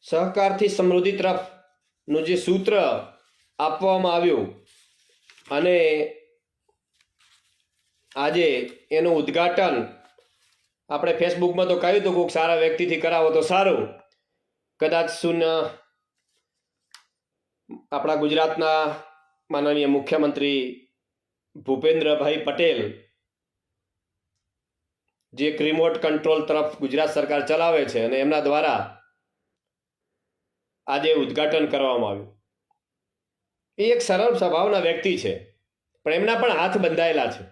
સહકારથી સમૃદ્ધિ તરફનું જે સૂત્ર આપવામાં આવ્યું અને આજે એનું ઉદ્ઘાટન આપણે ફેસબુકમાં તો કહ્યું હતું કોઈક સારા વ્યક્તિથી કરાવો તો સારું. કદાચ આપણા ગુજરાતના માનનીય મુખ્યમંત્રી ભૂપેન્દ્રભાઈ પટેલ જે રિમોટ કંટ્રોલ તરફ ગુજરાત સરકાર ચલાવે છે અને એમના દ્વારા આજે ઉદ્ઘાટન કરવામાં આવ્યું. એ એક સરળ સ્વભાવના વ્યક્તિ છે, પણ એમના પણ હાથ બંધાયેલા છે.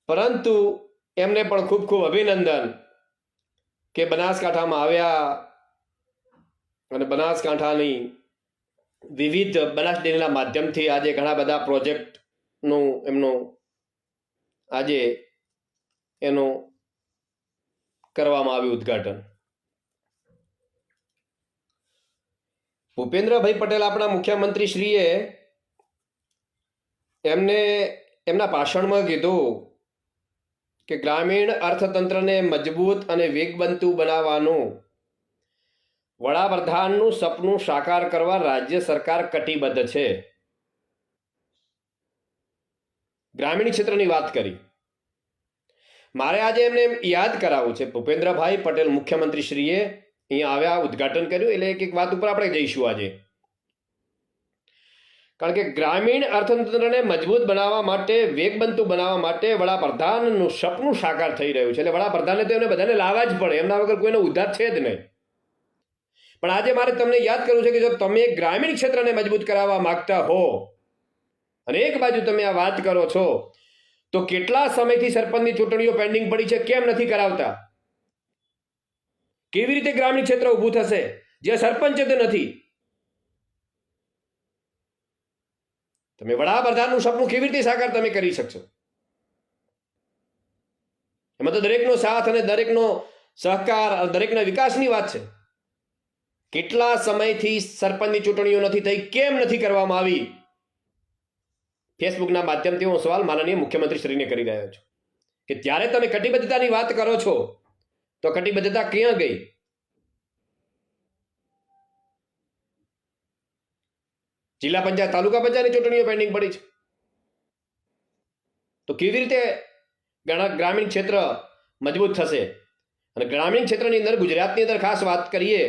પરંતુ એમને પણ ખૂબ ખૂબ અભિનંદન કે બનાસકાંઠામાં આવ્યા અને બનાસકાંઠાની વિવિધ બનાસ ડેરીના માધ્યમથી આજે ઘણા બધા પ્રોજેક્ટનું એમનું આજે એનું કરવામાં આવ્યું ઉદ્ઘાટન. ભૂપેન્દ્રભાઈ પટેલ આપણા મુખ્યમંત્રી શ્રીએ એમને એમના ભાષણમાં કીધું કે ગ્રામીણ અર્થતંત્રને મજબૂત અને વેગવંતુ બનાવવાનું વડાપ્રધાનનું સપનું સાકાર કરવા રાજ્ય સરકાર કટિબદ્ધ છે. ગ્રામીણ ક્ષેત્રની વાત કરી. મારે આજે એમને યાદ કરાવવું છે. ભૂપેન્દ્રભાઈ પટેલ મુખ્યમંત્રી શ્રીએ અહીંયા આવ્યા, ઉદ્ઘાટન કર્યું, એટલે એક વાત ઉપર આપણે જઈશું આજે. કારણ કે ગ્રામીણ અર્થતંત્રને મજબૂત બનાવવા માટે, વેગવંતુ બનાવવા માટે વડાપ્રધાનનું સપનું સાકાર થઈ રહ્યું છે. એટલે વડાપ્રધાને તો એમને બધાને લાવવા જ પડે, એમના વગર કોઈનો ઉદ્ધાર છે જ નહીં. પણ આજે મારે તમને યાદ કરવું છે કે જો તમે ગ્રામીણ ક્ષેત્રને મજબૂત કરાવવા માંગતા હો અને એક બાજુ તમે આ વાત કરો છો, તો કેટલા સમયથી સરપંચની ચૂંટણીઓ પેન્ડિંગ પડી છે, કેમ નથી કરાવતા? કેવી રીતે ગ્રામીણ ક્ષેત્ર ઊભું થશે જે સરપંચ તે નથી? તમે વડાપ્રધાનનું સપનું કેવી રીતે સાકાર તમે કરી શકશો? એમાં તો દરેકનો સાથ અને દરેકનો સહકાર, દરેકના વિકાસની વાત છે. કેટલા સમયથી સરપંચની ચૂંટણીઓ નથી થઈ, કેમ નથી કરવામાં આવી? ફેસબુકના માધ્યમથી હું સવાલ માનનીય મુખ્યમંત્રી શ્રીને કરી રહ્યો છું કે ત્યારે તમે કટિબદ્ધતાની વાત કરો છો તો કટિબદ્ધતા ક્યાં ગઈ? જિલ્લા પંચાયત, તાલુકા પંચાયતની ચૂંટણીઓ પેન્ડિંગ પડી છે. તો કેવી રીતે ગ્રામીણ ક્ષેત્ર મજબૂત થશે? અને ગ્રામીણ ક્ષેત્રની અંદર, ગુજરાતની અંદર ખાસ વાત કરીએ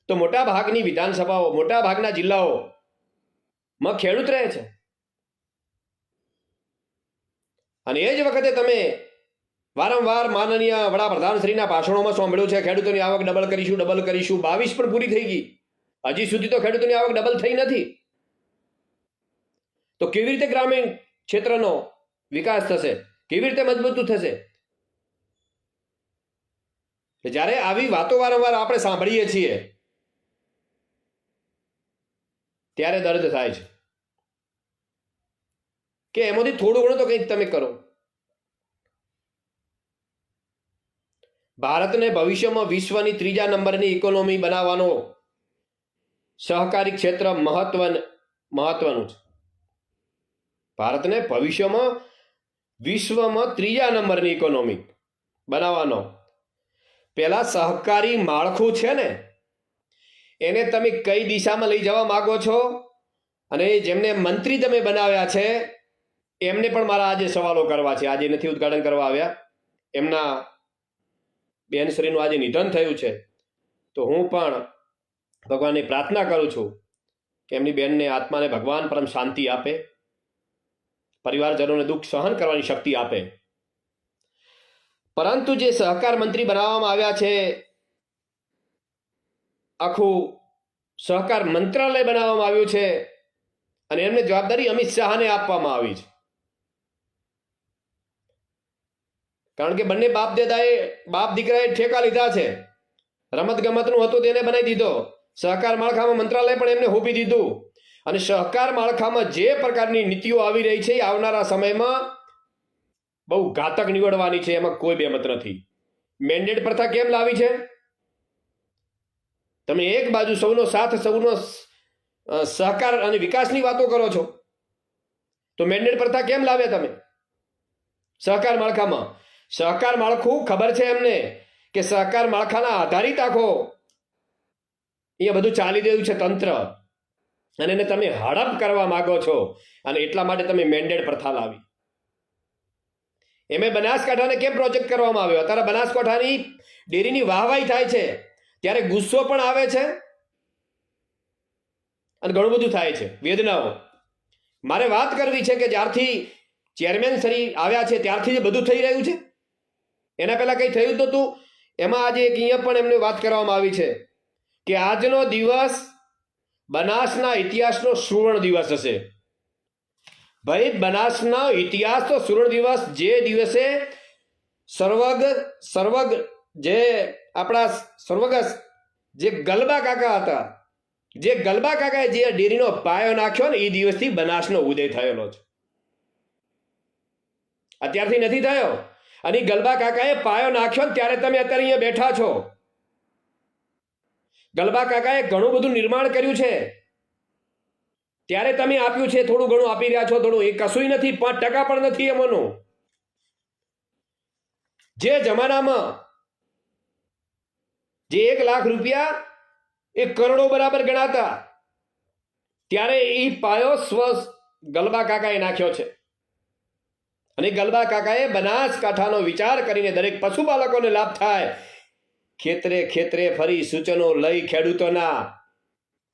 તો મોટા ભાગની વિધાનસભાઓ, મોટા ભાગના જિલ્લાઓમાં ખેડૂત રહે છે. અને એ જ વખતે તમે વારંવાર માનનીય વડાપ્રધાન શ્રીના ભાષણોમાં સાંભળ્યું છે ખેડૂતોની આવક ડબલ કરીશું, ડબલ કરીશું. 22 પણ પૂરી થઈ ગઈ, હજી સુધી તો ખેડૂતોની આવક ડબલ થઈ નથી. તો કેવી રીતે ગ્રામીણ ક્ષેત્રનો વિકાસ થશે? કેવી રીતે મજબૂત થશે? જ્યારે આવી વાતો વારંવાર આપણે સાંભળીએ છીએ ત્યારે દર્દ થાય છે કે એમાંથી થોડું ઘણું તો કંઈક તમે કરો. ભારતને ભવિષ્યમાં વિશ્વની 3જા નંબરની ઇકોનોમી બનાવવાનો સહકારી ક્ષેત્ર મહત્વનું છે. ભારતને ભવિષ્યમાં વિશ્વમાં 3જા નંબરની ઇકોનોમી બનાવવાનો પેલા સહકારી માળખું છે ને, એને તમે કઈ દિશામાં લઈ જવા માંગો છો? અને જેમને મંત્રી તમે બનાવ્યા છે એમને પણ મારા આજે સવાલો કરવા છે. આજે નથી ઉદ્ઘાટન કરવા આવ્યા, એમના બેનશ્રીનું આજે નિધન થયું છે. તો હું પણ ભગવાનને પ્રાર્થના કરું છું કે એમની બેનને, આત્માને ભગવાન પરમ શાંતિ આપે, પરિવારજનોને દુઃખ સહન કરવાની શક્તિ આપે. પરંતુ જે સહકાર મંત્રી બનાવવામાં આવ્યા છે, આખું સહકાર મંત્રાલય બનાવવામાં આવ્યું છે અને એમને જવાબદારી અમિત શાહને આપવામાં આવી છે. કારણ કે બંને બાપ દીકરાએ ઠેકા લીધા છે. રમત ગમતનું હતું તેને બનાવી દીધો, સહકાર માળખામાં મંત્રાલય પણ એમને હોપી દીધું. અને સહકાર માળખામાં જે પ્રકારની નીતિઓ આવી રહી છે એ આવનારા સમયમાં બહુ ઘાતક નીવડવાની છે, એમાં કોઈ બેમત નથી. મેન્ડેટ પ્રથા કેમ લાવી છે? તમે એક બાજુ સૌનો સાથ, સૌનો સહકાર અને વિકાસની વાતો કરો છો, તો મેન્ડેટ પ્રથા કેમ લાવ્યા તમે સહકાર માળખામાં? સહકાર માળખું ખબર છે એમને કે સહકાર માળખાના આધારિત આખો અહીંયા બધું ચાલી રહ્યું છે તંત્ર, અને એને તમે હડપ કરવા માંગો છો, અને એટલા માટે તમે મેન્ડેટ પ્રથા લાવી. એમે બનાસકાંઠાને કેમ પ્રોજેક્ટ કરવામાં આવ્યો? અત્યારે બનાસકાંઠાની ડેરીની વાહવાઈ થાય છે ત્યારે ગુસ્સો પણ આવે છે અને ઘણું બધું થાય છે, વેદનાઓ. મારે વાત કરવી છે કે જ્યારથી ચેરમેન શ્રી આવ્યા છે ત્યારથી જે બધું થઈ રહ્યું છે, એના પહેલા કંઈ થયું નહોતું. એમાં આજે એક અહીંયા પણ એમને વાત કરવામાં આવી છે કે આજનો દિવસ બનાસના ઇતિહાસનો સુવર્ણ દિવસ હશે. ભાઈ, બનાસનો ઇતિહાસ તો સુવર્ણ દિવસ, જે દિવસે સર્વગ જે આપણા સર્વગસ જે ગલબા કાકા હતા, જે ગલબા કાકાએ જે ડેરીનો પાયો નાખ્યો ને, એ દિવસથી બનાસનો ઉદય થયેલો છે, અત્યારથી નથી થયો. અને ગલબા કાકાએ પાયો નાખ્યો ને ત્યારે તમે અત્યારે અહીંયા બેઠા છો. ગલબા કાકાએ ઘણું બધું નિર્માણ કર્યું છે, ત્યારે તમે આપ્યું છે, થોડું ઘણું આપી રહ્યા છો, થોડું, એ કશું નથી, 5% પણ નથી એમાંનું. જે જમાનામાં જે 1 લાખ રૂપિયા એ કરોડો બરાબર ગણાતા, ત્યારે એ પાયો ગલબા કાકાએ નાખ્યો છે. અને ગલબા કાકાએ બનાસકાંઠાનો વિચાર કરીને દરેક પશુપાલકોને લાભ થાય, ખેતરે ખેતરે ફરી સૂચનો લઈ ખેડૂતોના,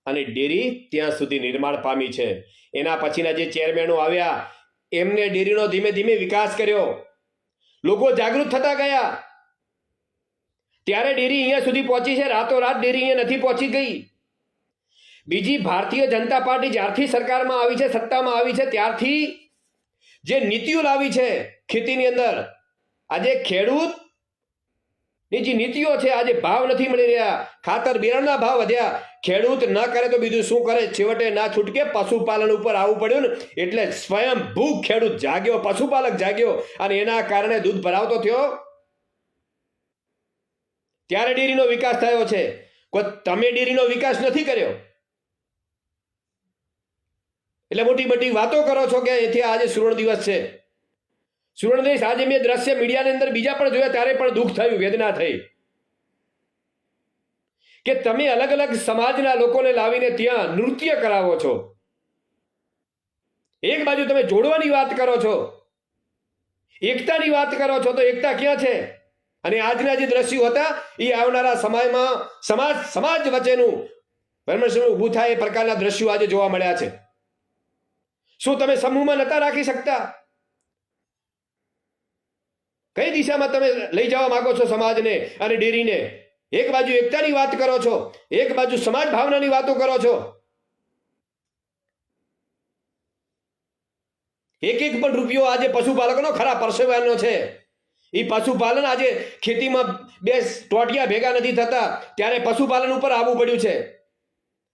અને ડેરી ત્યાં સુધી નિર્માણ પામી છે. એના પછીના જે ચેરમેનો આવ્યા એમને ડેરીનો ધીમે ધીમે વિકાસ કર્યો, લોકો જાગૃત થતા ગયા, ત્યારે ડેરી અહીંયા સુધી પહોંચી છે. રાતોરાત ડેરી અહીંયા નથી પહોંચી ગઈ. બીજી, ભારતીય જનતા પાર્ટી જ્યારથી સરકારમાં આવી છે, સત્તામાં આવી છે, ત્યારથી જે નીતિઓ લાવી છે ખેતીની અંદર, આજે ખેડૂત ની જે નીતિઓ છે, આજે ભાવ નથી મળી રહ્યા, ખાતર બિયારણના ભાવ વધ્યા, ખેડૂત ન કરે તો બીજું શું કરે? છેવટે ના છૂટકે પશુપાલન ઉપર આવવું પડ્યું ને, એટલે સ્વયંભૂ ખેડૂત જાગ્યો, પશુપાલક જાગ્યો, અને એના કારણે દૂધ ભરાવતો થયો. ત્યારે ડેરીનો વિકાસ થયો છે. તમે ડેરીનો વિકાસ નથી કર્યો, એટલે મોટી મોટી વાતો કરો છો કે એથી આજે સુવર્ણ દિવસ છે. સુવર્ણ દિવસ આજે મેં દ્રશ્ય મીડિયાની અંદર બીજા પણ જોયા, ત્યારે પણ દુઃખ થયું, વેદના થઈ કે તમે અલગ અલગ સમાજના લોકોને લાવીને ત્યાં નૃત્ય કરાવો છો. એક બાજુ તમે જોડવાની વાત કરો છો, એકતાની વાત કરો છો, તો એકતા ક્યાં છે? અને આજના જે દ્રશ્યો હતા એ આવનારા સમયમાં સમાજ વચ્ચેનું ઊભું થાય એ પ્રકારના દ્રશ્યો આજે જોવા મળ્યા છે. શું તમે સમૂહમાં નતા રાખી શકતા? કઈ દિશામાં તમે લઈ જવા માંગો છો સમાજને અને ડેરીને? એક બાજુ એકતાની વાત કરો છો, એક બાજુ સમાજ ભાવનાની વાતો કરો છો. એક પણ રૂપિયો આજે પશુપાલકનો ખરા પરસેવાનો છે. એ પશુપાલન આજે ખેતીમાં 2 ટોટિયા ભેગા નથી થતા, ત્યારે પશુપાલન ઉપર આવવું પડ્યું છે.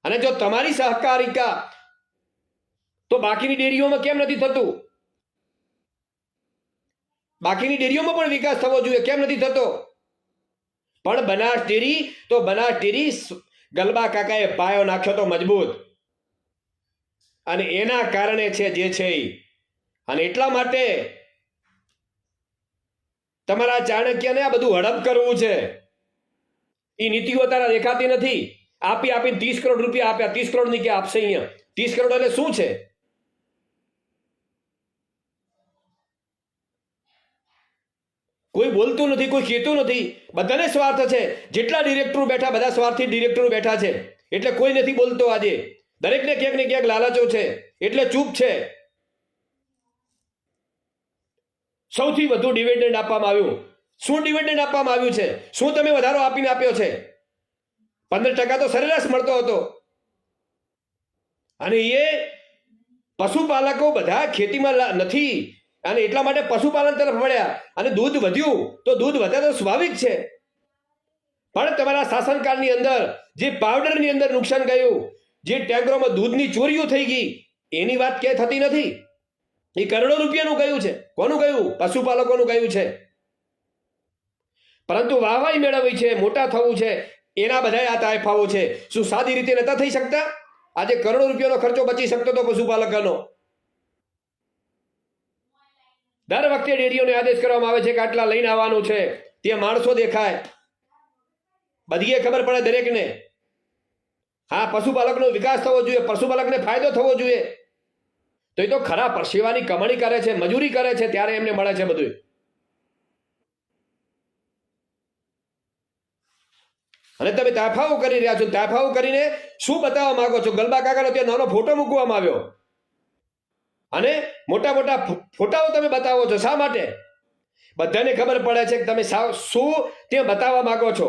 અને જો તમારી સહકારિકા, તો બાકીની ડેરીઓમાં કેમ નથી થતું? બાકીની ડેરીઓમાં પણ વિકાસ થવો જોઈએ, કેમ નથી થતો? પણ બનાસ ડેરી તો બનાસ ડેરી ગલબા કાકાએ પાયો નાખ્યો તો મજબૂત, અને એના કારણે છે જે છે. અને એટલા માટે તમારા ચાણક્યને આ બધું હડપ કરવું છે. એ નીતિઓ તારા દેખાતી નથી. આપીને 30 કરોડ રૂપિયા આપ્યા, 30 કરોડની કે આપશે અહીંયા? 30 કરોડ એટલે શું છે? કોઈ બોલતું નથી, કોઈ કહેતું નથી, બધાને સ્વાર્થ છે. જેટલા ડિરેક્ટરો બેઠા, બધા સ્વાર્થી ડિરેક્ટરો બેઠા છે, એટલે કોઈ નથી બોલતો. આજે દરેકને ક્યાંક ને ક્યાંક લાલચો છે, એટલે ચૂપ છે. સૌથી વધુ ડિવિડન્ડ આપવામાં આવ્યું. શું ડિવિડન્ડ આપવામાં આવ્યું છે? શું તમે વધારો આપીને આપ્યો છે? 15% તો સરેરાશ મળતો હતો. અને એ પશુપાલકો બધા ખેતીમાં નથી, અને એટલા માટે પશુપાલન તરફ વળ્યા. અને દૂધ વધ્યું તો દૂધ વધે તો સ્વાભાવિક છે. પણ તમારા શાસનકાળની અંદર જે પાવડરની અંદર નુકસાન ગયું, જે ટેન્કરોમાં દૂધની ચોરીઓ થઈ ગઈ, એની વાત ક્યાંય થતી નથી. એ કરોડો રૂપિયાનું ગયું છે. કોનું ગયું? પશુપાલકોનું ગયું છે. પરંતુ વાહવાઈ મેળવવી છે, મોટા થવું છે, એના બધા આ તાયફાઓ છે. શું સાદી રીતે નતા થઈ શકતા? આજે કરોડો રૂપિયાનો ખર્ચો બચી શકતો હતો પશુપાલકોનો. દર વખતે ડેરીઓને આદેશ કરવામાં આવે છે કે આટલા લઈને આવવાનું છે, ત્યાં માણસો દેખાય, બધીએ ખબર પડે દરેકને. હા, પશુપાલકનો વિકાસ થવો જોઈએ, પશુપાલકને ફાયદો થવો જોઈએ. તો એ તો ખરા પરસેવાની કમાણી કરે છે, મજૂરી કરે છે, ત્યારે એમને મળે છે બધું. અને તમે તાફાઓ કરી રહ્યા છો. તાફાઓ કરીને શું બતાવવા માંગો છો? ગલબા કાકાનો ત્યાં નાનો ફોટો મૂકવામાં આવ્યો અને મોટા મોટા ફોટાઓ તમે બતાવો છો. શા માટે? બધાને ખબર પડે છે કે તમે શું ત્યાં બતાવવા માંગો છો.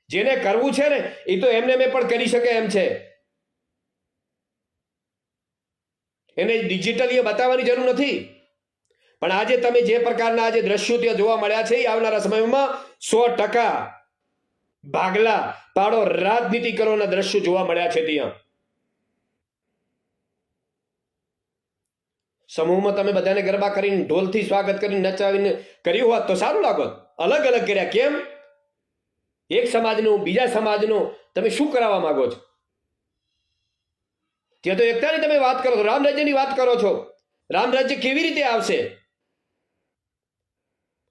જેને કરવું છે ને એ તો એમને મેં પણ કરી શકે એમ છે. એને ડિજિટલી બતાવવાની જરૂર નથી. પણ આજે તમે જે પ્રકારના આજે દ્રશ્યો ત્યાં જોવા મળ્યા છે એ આવનારા સમયમાં 100% ભાગલા પાડો રાજનીતિકરોના દ્રશ્યો જોવા મળ્યા છે. ત્યાં સમૂહમાં તમે બધાને ગરબા કરીને ઢોલથી સ્વાગત કરીને નચાવીને કર્યું હોત તો સારું લાગોત. અલગ અલગ કર્યા. કેમ? એક સમાજનું બીજા સમાજનું તમે શું કરાવવા માંગો છો? ત્યાં તો એકતાની તમે વાત કરો છો, રામ રાજ્યની વાત કરો છો. રામ રાજ્ય કેવી રીતે આવશે?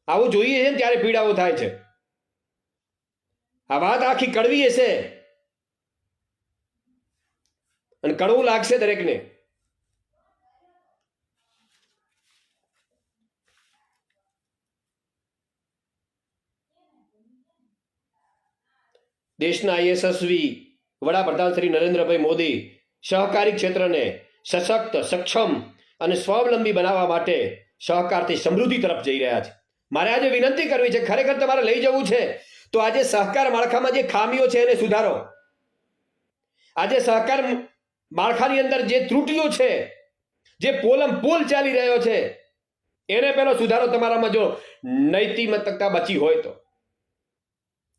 આવું જોઈએ છે ને ત્યારે પીડાઓ થાય છે. આ વાત આખી કડવી હશે અને કડવું લાગશે દરેકને. દેશના યશસ્વી વડાપ્રધાન શ્રી નરેન્દ્રભાઈ મોદી સહકારી ક્ષેત્રને સશક્ત, સક્ષમ અને સ્વાવલંબી બનાવવા માટે સહકારથી સમૃદ્ધિ તરફ જઈ રહ્યા છે. મારે આજે વિનંતી કરવી છે, ખરેખર તમારે લઈ જવું છે તો આજે સહકાર માળખામાં જે ખામીઓ છે એને સુધારો. આજે સહકાર માળખાની અંદર જે ત્રુટીઓ છે, જે પોલ ચાલી રહ્યો છે, એને પેલો સુધારો. તમારામાં જો નૈતિકતા બચી હોય તો,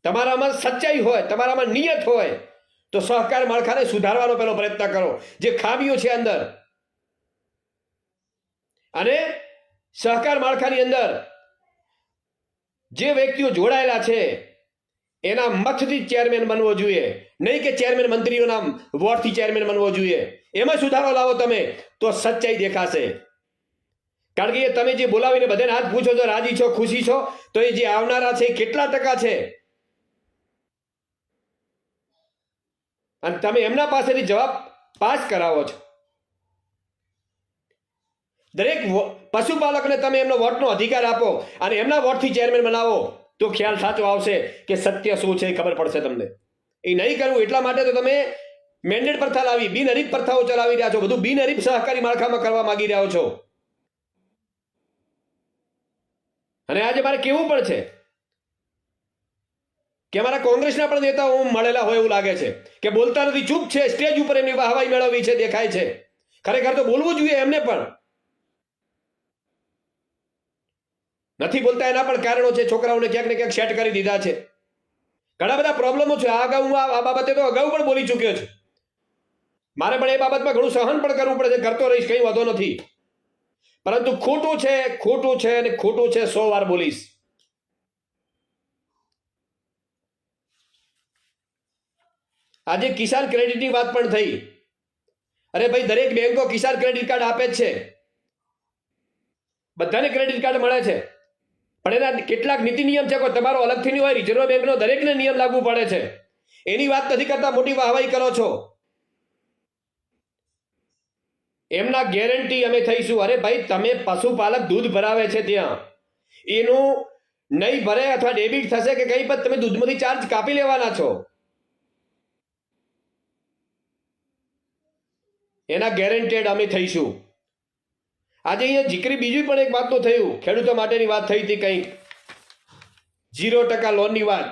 તમારામાં સચ્ચાઈ હોય, તમારામાં નિયત હોય તો સહકાર માળખાને સુધારવાનો પેલો પ્રયત્ન કરો. જે ખામીઓ છે અંદર, અને સહકાર માળખાની અંદર જે વ્યક્તિઓ જોડાયેલા છે એના મતથી ચેરમેન બનવો જોઈએ, નહીં કે ચેરમેન મંત્રીઓના વોટથી ચેરમેન બનવો જોઈએ. એમાં સુધારો લાવો તમે તો સચ્ચાઈ દેખાશે. કારણ કે તમે જે બોલાવીને બધાને હાથ પૂછો છો, રાજી છો, ખુશી છો, તો એ જે આવનારા છે કેટલા ટકા છે અને તમે એમના પાસેથી જવાબ પાસ કરાવો છો. દરેક પશુપાલકને તમે એમનો વોટનો અધિકાર આપો અને એમના વોટથી ચેરમેન બનાવો તો ખ્યાલ સાચો આવશે કે સત્ય શું છે એ ખબર પડશે તમને. એ નહીં કરવું એટલા માટે તો તમે મેન્ડેટ પ્રથા લાવી, બિનહરીફ પ્રથાઓ ચલાવી રહ્યા છો. બધું બિનહરીફ સહકારી માળખામાં કરવા માંગી રહ્યા છો. અને આજે મારે કેવું પણ છે કે અમારા કોંગ્રેસના પણ નેતાઓ મળેલા હોય એવું લાગે છે કે બોલતા નથી, ચૂપ છે. સ્ટેજ ઉપર એમની વાહવાઈ મેળવવી છે, દેખાય છે. ખરેખર તો બોલવું જોઈએ એમને પણ. નથી બોલતા એના પણ કારણો છે. છોકરાઓને ક્યાંક ને ક્યાંક સેટ કરી દીધા છે. ઘણા બધા પ્રોબ્લેમો છે. આ બાબતે તો અગાઉ પણ બોલી ચૂક્યો છું. મારે પણ એ બાબતમાં ઘણું સહન પણ કરવું પડે છે. કરતો રહીશ, કંઈ વાંધો નથી. પરંતુ ખોટું છે, ખોટું છે અને ખોટું છે 100 વાર બોલીશ. આજે કિસાન ક્રેડિટની વાત પણ થઈ. અરે ભાઈ, દરેક બેંકો કિસાન ક્રેડિટ કાર્ડ આપે જ છે. બધાને ક્રેડિટ કાર્ડ મળે છે. પણ એના કેટલાક નીતિ નિયમ છે, કોઈ તમારો અલગથી નહીં હોય. રિઝર્વ બેંકનો દરેકને નિયમ લાગુ પડે છે. એની વાત નથી કરતા, મોટી વાહવાઈ કરો છો. એમના ગેરંટી અમે થઈશું. અરે ભાઈ, તમે પશુપાલક દૂધ ભરાવે છે ત્યાં, એનું નહીં ભરે અથવા ડેબિટ થશે કે કંઈ પણ તમે દૂધમાંથી ચાર્જ કાપી લેવાના છો. એના ગેરંટેડ અમે થઈશું. આજે અહીંયા જીકરી બીજું પણ એક વાતનું થયું. ખેડૂતો માટેની વાત થઈ હતી, કંઈક 0% લોનની વાત,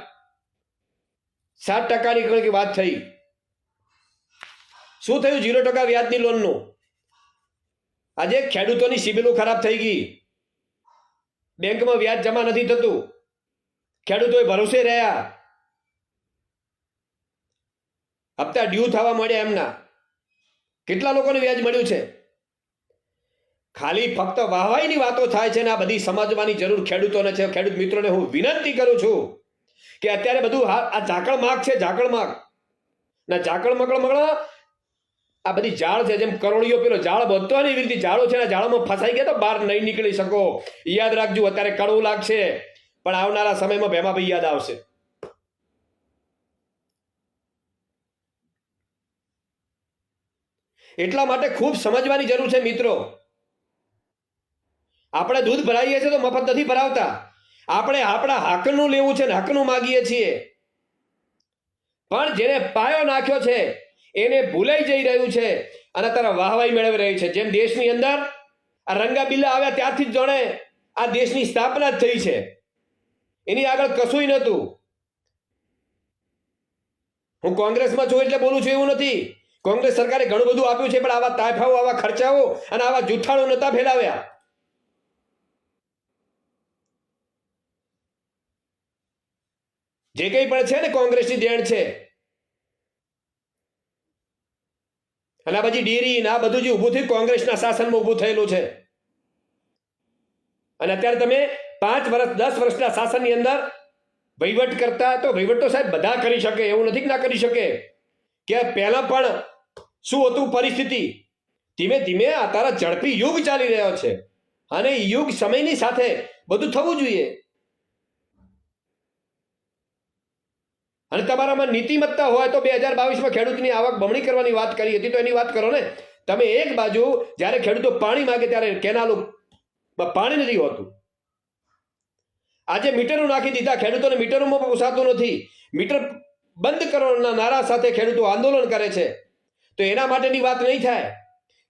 7%ની કંઈક વાત થઈ. શું થયું 0% વ્યાજની લોનનું? આજે ખેડૂતોની સિબિલો ખરાબ થઈ ગઈ. બેંકમાં વ્યાજ જમા નથી થતું. ખેડૂતોએ ભરોસે રહ્યા. હપ્તા ડ્યુ થવા મળ્યા એમના. કેટલા લોકોને વ્યાજ મળ્યું છે? ખાલી ફક્ત વાહવાઈની વાતો થાય છે ને આ બધી સમજવાની જરૂર ખેડૂતોને છે. ખેડૂત મિત્રોને હું વિનંતી કરું છું કે અત્યારે બધું આ ઝાકળ માગ છે, ઝાકળ માગ ના ઝાકળ મગળ આ બધી ઝાડ છે. જેમ કરોળીઓ પેલો ઝાડ બધો ને એવી રીતે ઝાડો છે ને, ઝાડમાં ફસાઈ ગયા તો બહાર નહીં નીકળી શકો. યાદ રાખજો, અત્યારે કડવું લાગશે પણ આવનારા સમયમાં ભેમાભાઈ યાદ આવશે. એટલા માટે ખૂબ સમજવાની જરૂર છે મિત્રો. આપણે દૂધ ભરાઈએ છીએ તો મફત નથી ભરાવતા. આપણે આપણા હકનું લેવું છે ને હકનું માગીએ છીએ. પણ જેને પાયો નાખ્યો છે એને ભૂલાઈ જઈ રહ્યું છે અને તારા વાહવાઈ મેળવી રહી છે. જેમ દેશની અંદર આ રંગા બિલ્લા આવ્યા ત્યારથી જ જાણે આ દેશની સ્થાપના જ થઈ છે. એની આગળ કશું નહોતું. હું કોંગ્રેસમાં છું એટલે બોલું છું એવું નથી. કોંગ્રેસ સરકારે ઘણું બધું આપ્યું છે, પણ આવા તાયફાઓ, આવા ખર્ચાઓ અને આવા જૂઠાણો નતા ફેલાવ્યા. જે કંઈ પણ છે ને કોંગ્રેસની દેણ છે. અને આ બધી ડેરી ને આ બધું જે ઊભું થયું કોંગ્રેસના શાસનમાં ઊભું થયેલું છે. અને અત્યારે તમે 5 વર્ષ 10 વર્ષના શાસનની અંદર વહીવટ કરતા, તો વહીવટ તો સાહેબ બધા કરી શકે, એવું નથી કે ના કરી શકે. કે પહેલા પણ શું હતું પરિસ્થિતિ, ધીમે ધીમે આ તારા ઝડપી યુગ ચાલી રહ્યો છે અને યુગ સમયની સાથે બધું થવું જોઈએ. અને તમારામાં નીતિમત્તા હોય તો 2022માં ખેડૂતની આવક બમણી કરવાની વાત કરી હતી, તો એની વાત કરો ને. તમે એક બાજુ જ્યારે ખેડૂતો પાણી માંગે ત્યારે કેનાલોમાં પાણી નથી હોતું. આજે મીટરો નાખી દીધા, ખેડૂતોને મીટરોમાં પોસાતું નથી. મીટર બંધ કરવાના નારા સાથે ખેડૂતો આંદોલન કરે છે. તો એના માટેની વાત નહીં થાય,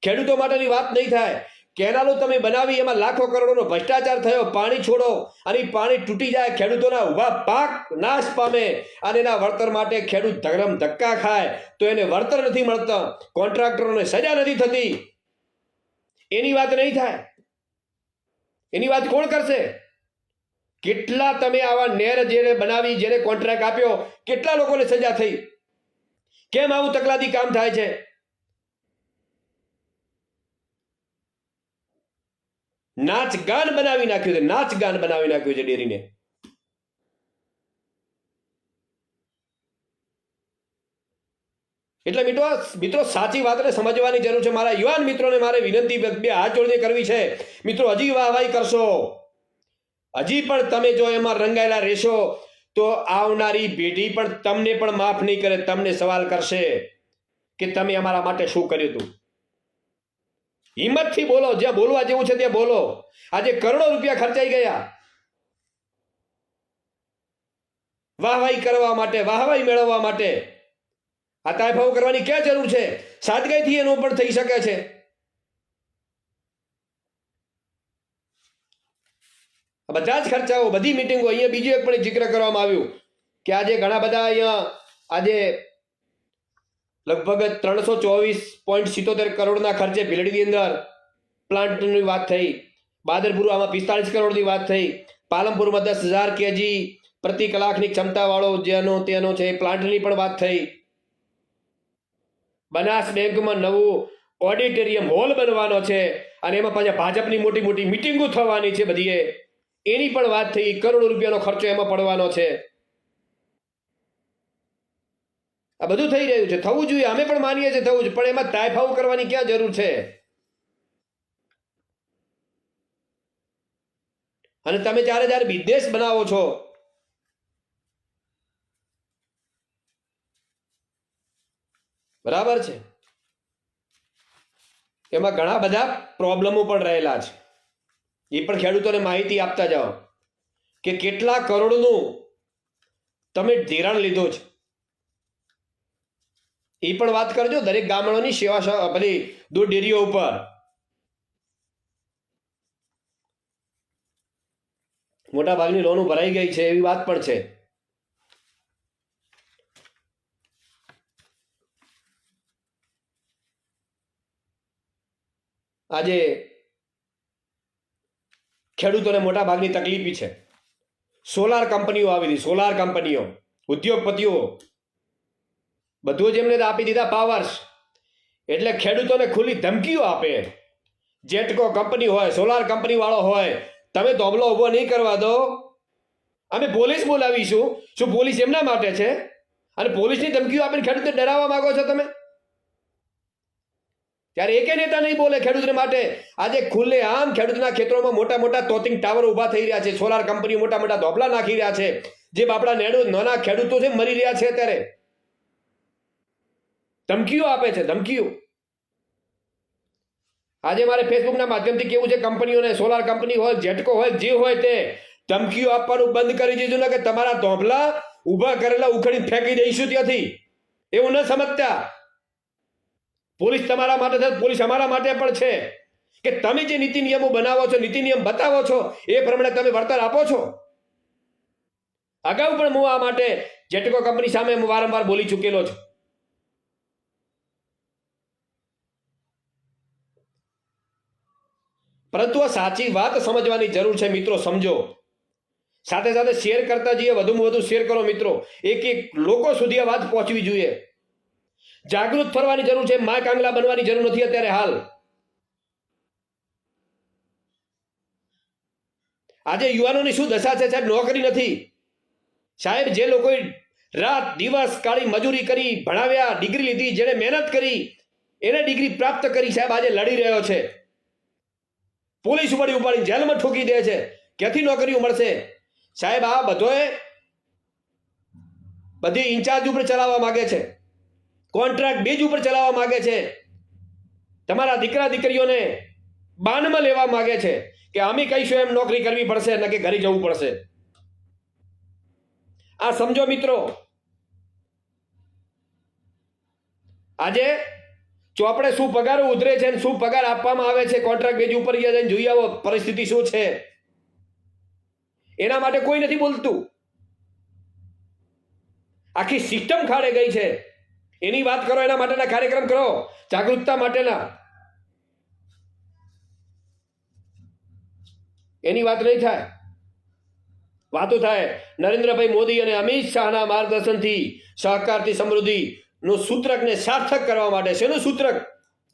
ખેડૂતો માટેની વાત નહીં થાય. કેનાલો તમે બનાવી, એમાં લાખો કરોડોનો ભ્રષ્ટાચાર થયો, પાણી છોડો અને પાણી તૂટી જાય, ખેડૂતોના ઉભા પાક નાશ પામે અને એના વળતર માટે ખેડૂત ધક્કા ખાય, તો એને વળતર નથી મળતા, કોન્ટ્રાક્ટરોને સજા નથી થતી. એની વાત નહીં થાય. એની વાત કોણ કરશે? કેટલા તમે આવા નેર જેને બનાવી, જેને કોન્ટ્રાક્ટ આપ્યો, કેટલા લોકોને સજા થઈ? કેમ આવું તકલાદી કામ થાય છે? નાચ ગાન બનાવી નાખ્યું છે, નાચ ગાન બનાવી નાખ્યું છે ડેરીને. એટલે મિત્રો સાચી વાતને સમજવાની જરૂર છે. મારા યુવાન મિત્રોને મારે વિનંતી 2 હાથ જોડીને કરવી છે. મિત્રો, હજી વાહવાઈ કરશો, હજી પણ તમે જો એમાં રંગાયેલા રહેશો તો આવનારી પેઢી પણ તમને પણ માફ નહીં કરે, તમને સવાલ કરશે કે તમે અમારા માટે શું કર્યું હતું. હિંમતથી બોલો, જ્યાં બોલવા જેવું છે ત્યાં બોલો. આજે કરોડો રૂપિયા ખર્ચાઈ ગયા વાહવાઈ કરવા માટે, વાહવાઈ મેળવવા માટે. આ તાયફાઓ કરવાની ક્યાં જરૂર છે? સાદગાઈથી એનું પણ થઈ શકે છે. બધા જ ખર્ચાઓ, બધી મિટિંગો. અહીંયા બીજું એક પણ જિક્ર કરવામાં આવ્યું કે આજે ઘણા બધા અહીંયા આજે લગભગ 324.77 કરોડના ખર્ચે ભીલડીની અંદર પ્લાન્ટની વાત થઈ. બાદરપુરમાં 45 કરોડની વાત થઈ. પાલનપુરમાં 10,000 kg પ્રતિ કલાકની ક્ષમતાવાળો જેનો તેનો છે પ્લાન્ટની પણ વાત થઈ. બનાસ બેંકમાં નવું ઓડિટોરિયમ હોલ બનવાનો છે અને એમાં પાછા ભાજપની મોટી મોટી મિટિંગો થવાની છે બધીએ, એની પણ વાત થઈ. કરોડો રૂપિયાનો ખર્ચો એમાં પડવાનો છે. આ બધું થઈ રહ્યું છે, થવું જોઈએ, અમે પણ માનીએ છીએ થવું જ, પણ એમાં તાયફાઓ કરવાની ક્યાં જરૂર છે? અને તમે જ્યારે બિઝનેસ બનાવો છો, બરાબર છે, એમાં ઘણા બધા પ્રોબ્લેમો પણ રહેલા છે. એ પણ ખેડૂતોને માહિતી આપતા જાઓ કે કેટલા કરોડનું તમે ધિરાણ લીધો છે. એ પણ વાત કરજો દરેક ગામડાની સેવા પેલી દૂધ ડેરીઓ ઉપર. મોટા ભાગની લોનો ભરાઈ ગઈ છે એવી વાત પણ છે. આજે ખેડૂતોને મોટા ભાગની તકલીફ છે. સોલાર કંપનીઓ આવી હતી, સોલાર કંપનીઓ, ઉદ્યોગપતિઓ બધું જ એમને આપી દીધા પાવર્સ. એટલે ખેડૂતોને ખુલ્લી ધમકીઓ આપે. જેટકો કંપની હોય, સોલાર કંપની વાળો હોય, તમે ધોબલો ઉભો નહીં કરવા દો, અમે પોલીસ બોલાવીશું. શું પોલીસ એમના માટે છે? અને પોલીસની ધમકીઓ આપીને ખેડૂતને ડરાવવા માંગો છો તમે? ત્યારે એકે નેતા નહીં બોલે ખેડૂતને માટે. આજે ખુલ્લે આમ ખેડૂતના ખેતરોમાં મોટા મોટા તોતિંગ ટાવરો ઉભા થઈ રહ્યા છે. સોલાર કંપની મોટા મોટા ધોબલા નાખી રહ્યા છે. જે બાપડા નાના ખેડૂતો છે મરી રહ્યા છે. અત્યારે ધમકીઓ આપે છે, ધમકીઓ. આજે મારે ફેસબુકના માધ્યમથી કેવું છે, કંપનીઓને, સોલાર કંપની હોય, જેટકો હોય, જે હોય તે ધમકીઓ આપવાનું બંધ કરી દીધું ને કે તમારા ધોંભલા ઊભા કરેલા ઉખડી ફેંકી દઈશું ત્યાંથી. એવું ન સમજતા. પોલીસ તમારા માટે છે, પોલીસ અમારા માટે પણ છે કે તમે જે નીતિ નિયમો બનાવો છો, નીતિ નિયમ બતાવો છો, એ પ્રમાણે તમે વળતર આપો છો. અગાઉ પણ હું આ માટે જેટકો કંપની સામે હું વારંવાર બોલી ચૂકેલો છું. પરંતુ આ સાચી વાત સમજવાની જરૂર છે મિત્રો, સમજો. સાથે સાથે શેર કરતા જઈએ, વધુમાં વધુ શેર કરો મિત્રો. એક લોકો સુધી આ વાત પહોંચવી જોઈએ. જાગૃત થવાની જરૂર છે. મા કાંગલા બનવાની જરૂર નથી અત્યારે હાલ. આજે યુવાનોની શું દશા છે સાહેબ? નોકરી નથી સાહેબ. જે લોકોએ રાત દિવસ કાળી મજૂરી કરી, ભણાવ્યા, ડિગ્રી લીધી, જેને મહેનત કરી, એને ડિગ્રી પ્રાપ્ત કરી સાહેબ, આજે લડી રહ્યો છે. પોલીસ ઉપાડી જેલમાં ઠોકી દે છે. ક્યાંથી નોકરીઓ મળશે સાહેબ? આ બધી ઇન્ચાર્જ ઉપર ચલાવવા માંગે છે, કોન્ટ્રાક્ટ બેઝ ઉપર ચલાવવા માંગે છે. તમારા દીકરા દીકરીઓને બાનમાં લેવા માંગે છે કે અમે કહીશું એમ નોકરી કરવી પડશે ને કે ઘરે જવું પડશે. આ સમજો મિત્રો. આજે ચોપડે શું પગાર ઉતરે છે, શું પગાર આપવામાં આવે છે, કોન્ટ્રાક્ટ બેઝ ઉપર જઈને જોઈ આવો પરિસ્થિતિ શું છે. એના માટે કોઈ નથી બોલતું. આખી સિસ્ટમ ખાડે ગઈ છે. એની વાત કરો, એના માટેના કાર્યક્રમ કરો, જાગૃતતા માટેના. એની વાત નહીં થાય. વાતો થાય નરેન્દ્રભાઈ મોદી અને અમિત શાહના માર્ગદર્શનથી સહકારથી સમૃદ્ધિનું સૂત્રકને સાર્થક કરવા માટે. શેનું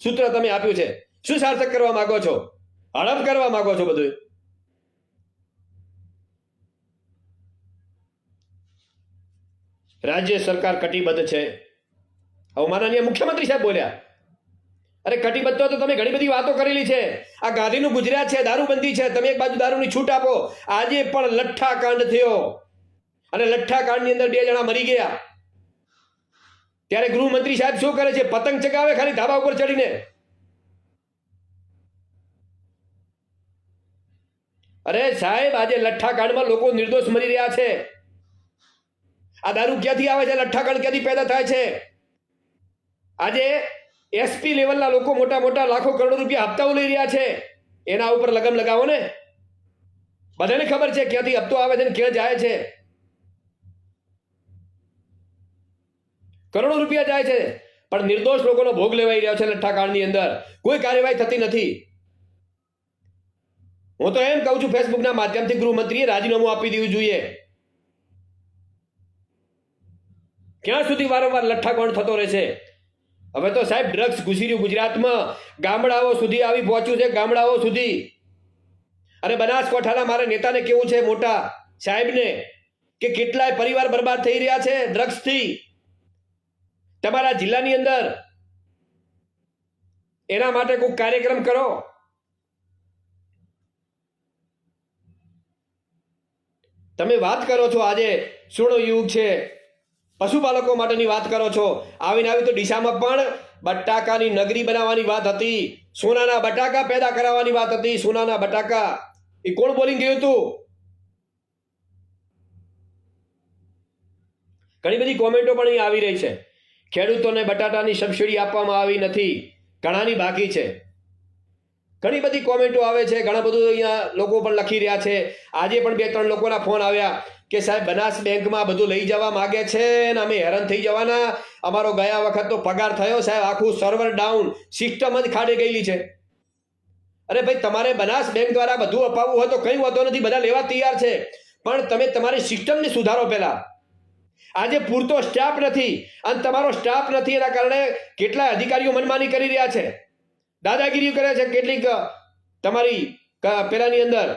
સૂત્ર તમે આપ્યું છે? શું સાર્થક કરવા માંગો છો? હડપ કરવા માંગો છો બધું? રાજ્ય સરકાર કટિબદ્ધ છે. હવે માનનીય મુખ્યમંત્રી સાહેબ બોલ્યા, અરે કટિબદ્ધ તો તમે ઘણી બધી વાતો કરેલી છે. આ ગાંધીનું ગુજરાત છે, દારૂબંધી છે, તમે એક બાજુ દારૂની છૂટ આપો. આજે પણ લઠ્ઠાકાંડ થયો અને લઠ્ઠાકાંડની અંદર 2 જણા મરી ગયા. ત્યારે ગૃહમંત્રી સાહેબ શું કરે છે? પતંગ ચગાવે ખાલી ધાબા ઉપર ચડીને. અરે સાહેબ, આજે લઠ્ઠાકાંડમાં લોકો નિર્દોષ મરી રહ્યા છે. આ દારૂ ક્યાંથી આવે છે? લઠ્ઠાકાંડ ક્યાંથી પેદા થાય છે? આજે એસપી લેવલના લોકો મોટા મોટા લાખો કરોડો રૂપિયા હપ્તાઓ લઈ રહ્યા છે. એના ઉપર લગામ લગાવો ને. બધાને ખબર છે ક્યાંથી હપ્તો આવે છે ને ક્યાં જાય છે. કરોડો રૂપિયા જાય છે, પણ નિર્દોષ લોકોનો ભોગ લેવાઈ રહ્યો છે. લઠ્ઠાકાંડની અંદર કોઈ કાર્યવાહી થતી નથી. હું તો એમ કહું છું, ફેસબુકના માધ્યમથી ગૃહમંત્રીએ રાજીનામું આપી દેવું જોઈએ. ક્યાં સુધી વારંવાર લઠ્ઠાકાંડ થતો રહેશે? હવે તો સાહેબ ડ્રગ્સ ઘૂસી રહ્યું ગુજરાતમાં, ગામડાઓ સુધી આવી પહોંચ્યું છે, ગામડાઓ સુધી. અને બનાસકાંઠાના મારા નેતાને કેવું છે, મોટા સાહેબને, કે કેટલાય પરિવાર બરબાદ થઈ રહ્યા છે ડ્રગ્સથી તમારા જિલ્લાની અંદર. એના માટે કોઈ કાર્યક્રમ કરો. તમે વાત કરો છો આજે સુવર્ણ યુગ છે, પશુપાલકો માટેની વાત કરો છો. આવીને આવી તો ડીસામાં પણ બટાકાની નગરી બનાવવાની વાત હતી. સોનાના બટાકા પેદા કરાવવાની વાત હતી. સોનાના બટાકા એ કોણ બોલીને ગયું હતું? ઘણી બધી કોમેન્ટો પણ અહીં આવી રહી છે. ખેડૂતોને બટાટાની સબસિડી આપવામાં આવી નથી, ઘણાની બાકી છે. ઘણી બધી કોમેન્ટો આવે છે. ઘણા બધું અહીંયા લોકો પણ લખી રહ્યા છે. આજે પણ 2-3 લોકોના ફોન આવ્યા કે સાહેબ બનાસ બેંકમાં બધું લઈ જવા માંગે છે ને અમે હેરાન થઈ જવાના. અમારો ગયા વખતનો પગાર થયો સાહેબ, આખું સર્વર ડાઉન, સિસ્ટમ જ ખાડે ગયેલી છે. અરે ભાઈ, તમારે બનાસ બેંક દ્વારા બધું અપાવવું હોય તો કંઈ વાંધો નથી, બધા લેવા તૈયાર છે. પણ તમે તમારી સિસ્ટમને સુધારો પહેલા. આજે પૂરતો સ્ટાફ નથી અને તમારો સ્ટાફ નથી, એના કારણે કેટલાય અધિકારીઓ મનમાની કરી રહ્યા છે, દાદાગીરી કરે છે. કેટલીક તમારી પેલાની અંદર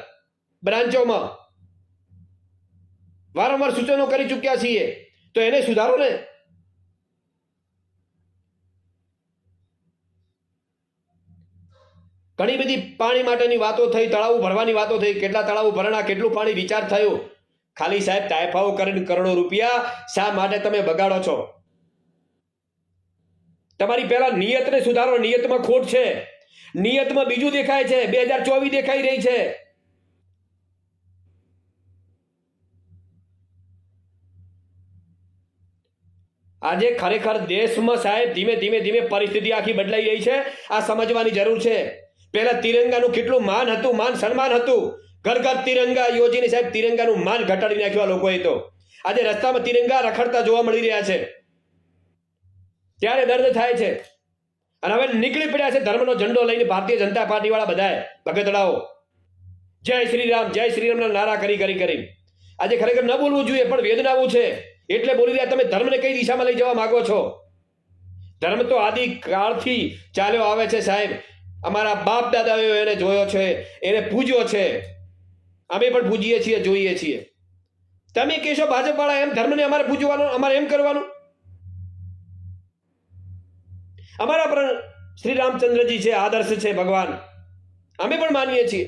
બ્રાન્ચોમાં વારંવાર સૂચનો કરી ચૂક્યા છીએ, તો એને સુધારો ને. ઘણી બધી પાણી માટેની વાતો થઈ, તળાવો ભરવાની વાતો થઈ. કેટલા તળાવો ભરણા, કેટલું પાણી વિચાર થયો. ખાલી સાહેબ તાયફાઓ કરીને કરોડો રૂપિયા શા માટે તમે બગાડો છો? તમારી પહેલા નિયતને સુધારો. નિયતમાં ખોટ છે. નિયતમાં બીજું દેખાય છે, 2024 દેખાઈ રહી છે. આજે ખરેખર દેશમાં સાહેબ ધીમે ધીમે ધીમે પરિસ્થિતિ આખી બદલાઈ રહી છે. આ સમજવાની જરૂર છે. પહેલા તિરંગાનું કેટલું માન હતું, માન સન્માન હતું. ઘર ઘર તિરંગા યોજીને સાહેબ તિરંગાનું માન ઘટાડી નાખ્યું આ લોકોએ. તો આજે રસ્તામાં તિરંગા રખડતા જોવા મળી રહ્યા છે. ત્યારે દર્દ થાય છે. અને હવે નીકળી પડ્યા છે ધર્મનો ઝંડો લઈને ભારતીય જનતા પાર્ટી વાળા બધાએ ભગતડાઓ જય શ્રી રામના નારા કરી. આજે ખરેખર ન બોલવું જોઈએ, પણ વેદનાવું છે એટલે બોલી રહ્યા. તમે ધર્મને કઈ દિશામાં લઈ જવા માંગો છો? ધર્મ તો આદિકાળથી ચાલ્યો આવે છે સાહેબ. અમારા બાપ દાદાઓ એને જોયો છે, એને પૂજ્યો છે. અમે પણ પૂજીએ છીએ, જોઈએ છીએ. તમે કહેશો ભાજપ વાળા એમ ધર્મને અમારે પૂજવાનો, અમારે એમ કરવાનું? અમારા પણ શ્રી રામચંદ્રજી છે, આદર્શ છે ભગવાન, અમે પણ માનીએ છીએ.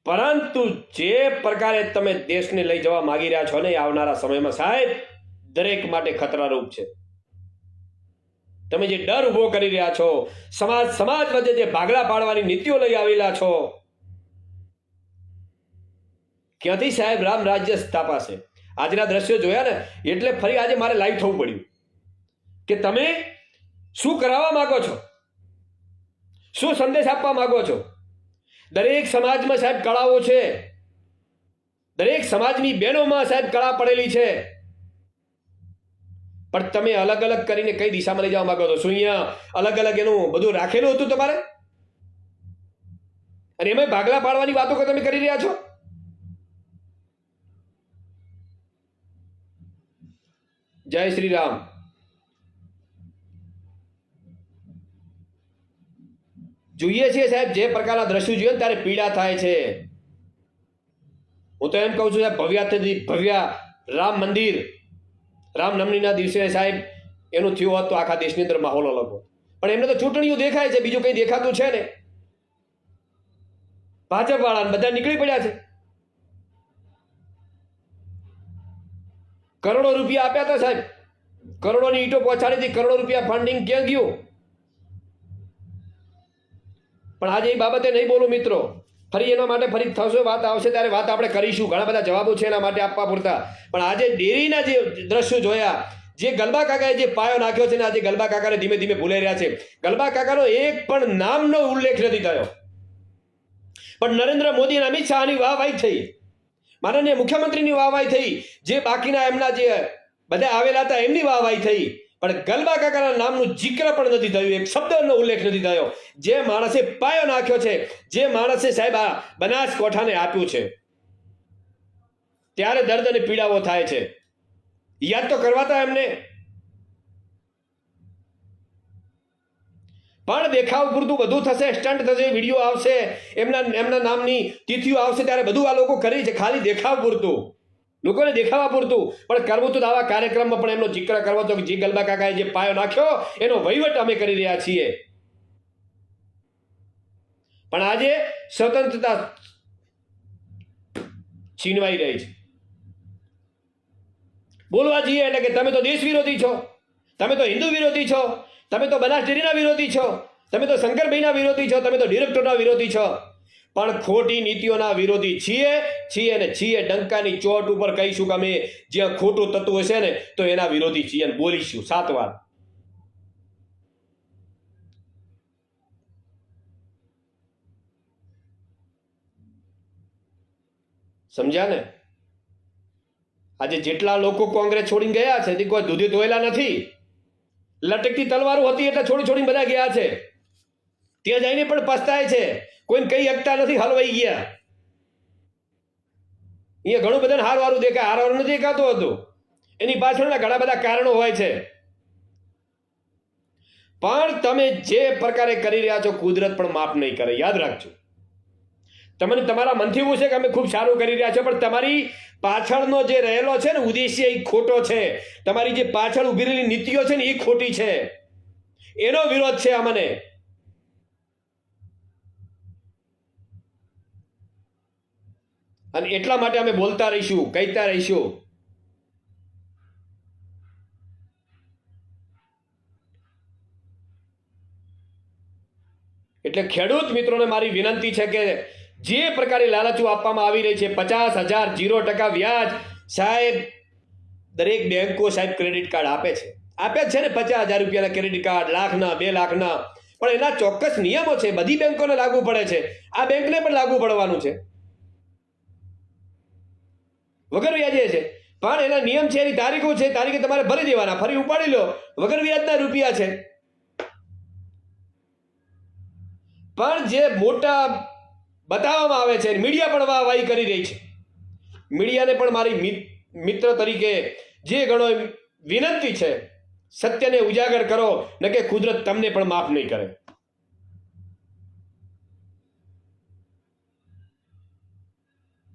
પરંતુ જે પ્રકારે તમે દેશને લઈ જવા માંગી રહ્યા છો ને, આવનારા સમયમાં સાહેબ દરેક માટે ખતરારૂપ છે. તમે જે ડર ઉભો કરી રહ્યા છો, સમાજ વચ્ચે જે ભાગલા પાડવાની નીતિઓ લઈ આવેલા છો, ક્યાંથી સાહેબ રામ રાજ્ય સ્થાપાશે? આજના દ્રશ્યો જોયા ને એટલે ફરી આજે મારે લાઈવ થવું પડ્યું કે તમે શું કરાવવા માંગો છો, શું સંદેશ આપવા માંગો છો? દરેક સમાજમાં સાહેબ કળાઓ છે, દરેક સમાજની બહેનોમાં સાહેબ કળા પડેલી છે, પણ તમે અલગ અલગ કરીને કઈ દિશામાં લઈ જવા માંગો છો? શું અહીંયા અલગ અલગ એનું બધું રાખેલું હતું તમારે? અને એમાં ભાગલા પાડવાની વાતો તમે કરી રહ્યા છો. જય શ્રી રામ. જોઈએ છીએ સાહેબ જે પ્રકારના દ્રશ્યો જોઈએ ત્યારે પીડા થાય છે. હું તો એમ કહું છું સાહેબ, ભવ્યાથી ભવ્ય રામ મંદિર, રામનવમીના દિવસે સાહેબ એનું થયું હોત તો આખા દેશની અંદર માહોલ અલગ હોત. પણ એમને તો ચૂંટણીઓ દેખાય છે, બીજું કઈ દેખાતું છે ને. ભાજપ વાળા બધા નીકળી પડ્યા છે. કરોડો રૂપિયા આપ્યા હતા સાહેબ, કરોડોની ઈંટો પહોંચાડી હતી, કરોડો રૂપિયા ફંડિંગ ક્યાં ગયું? પણ આજે એ બાબતે નહીં બોલું મિત્રો. ફરી એના માટે ફરી થશે, વાત આવશે ત્યારે વાત આપણે કરીશું. ઘણા બધા જવાબો છે એના માટે આપવા પૂરતા. પણ આજે ડેરીના જે દ્રશ્યો જોયા, જે ગલબા કાકાએ જે પાયો નાખ્યો છે ને, આજે ગલબા કાકાને ધીમે ધીમે ભૂલાઈ રહ્યા છે. ગલબા કાકાનો એક પણ નામનો ઉલ્લેખ નથી થયો. પણ નરેન્દ્ર મોદી અને અમિત શાહની વાહવાહી થઈ, માનનીય મુખ્યમંત્રીની વાહવાહી થઈ, જે બાકીના એમના જે બધા આવેલા હતા એમની વાહવાહી થઈ, પણ ગલબા કાકાના નામનું જિક્ર પણ નથી થયું, એક શબ્દનો ઉલ્લેખ નથી થયો. જે માણસે પાયો નાખ્યો છે, જે માણસે સાહેબ આ બનાસકાંઠાને આપ્યું છે, ત્યારે દર્દ અને પીડાઓ થાય છે. યાદ તો કરવાતા એમને, પણ દેખાવ પૂરતું બધું થશે, સ્ટન્ટ થશે, વિડીયો આવશે, એમના નામની તિથિઓ આવશે, ત્યારે બધું આ લોકો કરી છે ખાલી દેખાવ પૂરતું, લોકોને દેખાવા પૂરતું. પણ કરવું તો આવા કાર્યક્રમમાં પણ એમનો જિક્ર કરવો તો જે ગલબા કાકાએ જે પાયો નાખ્યો એનો વહીવટ અમે કરી રહ્યા છીએ. પણ આજે સ્વતંત્રતા છીનવાઈ રહી છે. બોલવા જઈએ એટલે કે તમે તો દેશ વિરોધી છો, તમે તો હિન્દુ વિરોધી છો, તમે તો બનાસ ડેરીના વિરોધી છો, તમે તો શંકરભાઈના વિરોધી છો, તમે તો ડિરેક્ટરના વિરોધી છો. પણ ખોટી નીતિઓના વિરોધી છીએ અને છીએ. ડંકાની ચોટ ઉપર કહીશું કે અમે જ્યાં ખોટું તત્વ હશે ને તો એના વિરોધી છીએ અને બોલીશું 7 વાર. સમજ્યા ને? આજે જેટલા લોકો કોંગ્રેસ છોડીને ગયા છે તે કોઈ દૂધી ધોયેલા નથી. લટકતી તલવારો હતી એટલે છોડીને બધા ગયા છે. ત્યાં જઈને પણ પસ્તાય છે, કોઈને કઈ શકતા નથી, હલવાઈ ગયા. અહીંયા ઘણું બધાને હારવારું દેખાય, હારવારું નથી દેખાતું હતું. એની પાછળના ઘણા બધા કારણો હોય છે. પણ તમે જે પ્રકારે કરી રહ્યા છો કુદરત પણ માફ નહીં કરે, યાદ રાખજો. તમને તમારા મનથી એવું છે કે અમે ખૂબ સારું કરી રહ્યા છો, પણ તમારી પાછળનો જે રહેલો છે ને ઉદ્દેશ્ય એ ખોટો છે. તમારી જે પાછળ ઉભી રહેલી નીતિઓ છે ને એ ખોટી છે, એનો વિરોધ છે અમને. અને એટલા માટે અમે બોલતા રહીશું, કહેતા રહીશું. એટલે ખેડૂત મિત્રોને મારી વિનંતી છે કે જે પ્રકારે લાલચો આપવામાં આવી રહી છે 50,000 0% વ્યાજ, સાહેબ દરેક બેંકો સાહેબ ક્રેડિટ કાર્ડ આપે છે ને 50,000 રૂપિયાના ક્રેડિટ કાર્ડ, લાખના 2 લાખના, પણ એના ચોક્કસ નિયમો છે, બધી બેંકોને લાગુ પડે છે, આ બેંકને પણ લાગુ પડવાનું છે, વગર વ્યાજે છે, પણ એના નિયમ છે, એની તારીખો છે, તારીખે તમારે ભરી દેવાના, ફરી ઉપાડી લો, વગર વ્યાજના રૂપિયા છે. પણ જે મોટા બતાવવામાં આવે છે, મીડિયા પણ વાહવાહી કરી રહી છે, મીડિયાને પણ મારી મિત્ર તરીકે જે ગણો વિનંતી છે, સત્યને ઉજાગર કરો, ન કે કુદરત તમને પણ માફ નહીં કરે.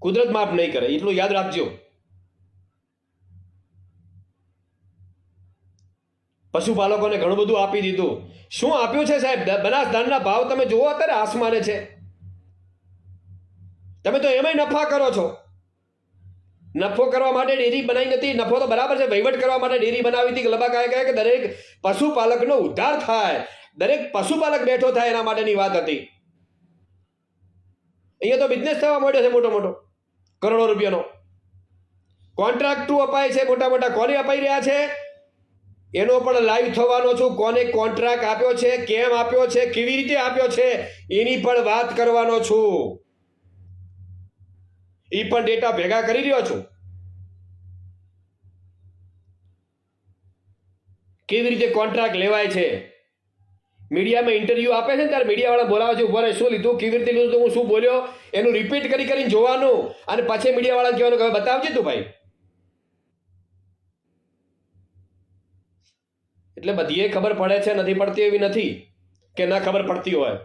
કુદરત માફ નહીં કરે, એટલું યાદ રાખજો. પશુપાલકોને ઘણું બધું આપી દીધું. શું આપ્યું છે સાહેબ? બનાસ દાણના ભાવ તમે જુઓ અત્યારે આસમાને છે. તમે તો એમાંય નફા કરો છો. નફો કરવા માટે ડેરી બનાવી નથી. નફો તો બરાબર છે, વહીવટ કરવા માટે ડેરી બનાવી હતી. લબાકાએ કહે કે દરેક પશુપાલકનો ઉદ્ધાર થાય, દરેક પશુપાલક બેઠો થાય, એના માટેની વાત હતી. અહીંયા તો બિઝનેસ થવા માંડ્યો છે મોટો મોટો, કરોડો રૂપિયાનો. કોન્ટ્રાક્ટો અપાય છે મોટા મોટા. કોને અપાઈ રહ્યા છે એનો પણ લાઈવ થવાનો છું. કોને કોન્ટ્રાક્ટ આપ્યો છે, કેમ આપ્યો છે, કેવી રીતે આપ્યો છે, એની પણ વાત કરવાનો છું. એ પણ ડેટા ભેગા કરી રહ્યો છું. કેવી રીતે કોન્ટ્રાક્ટ લેવાય છે. મીડિયામાં ઇન્ટરવ્યુ આપે છે ને ત્યારે મીડિયાવાળા બોલાવે છે, ઉભા રહે, શું લીધું, કેવી રીતે લીધું, હું શું બોલ્યો, એનું રિપીટ કરીને જોવાનું, અને પછી મીડિયાવાળાને કહેવાનું કે હવે બતાવજે તું ભાઈ. એટલે બધી ખબર પડે છે, નથી પડતી એવી નથી કે ના ખબર પડતી હોય.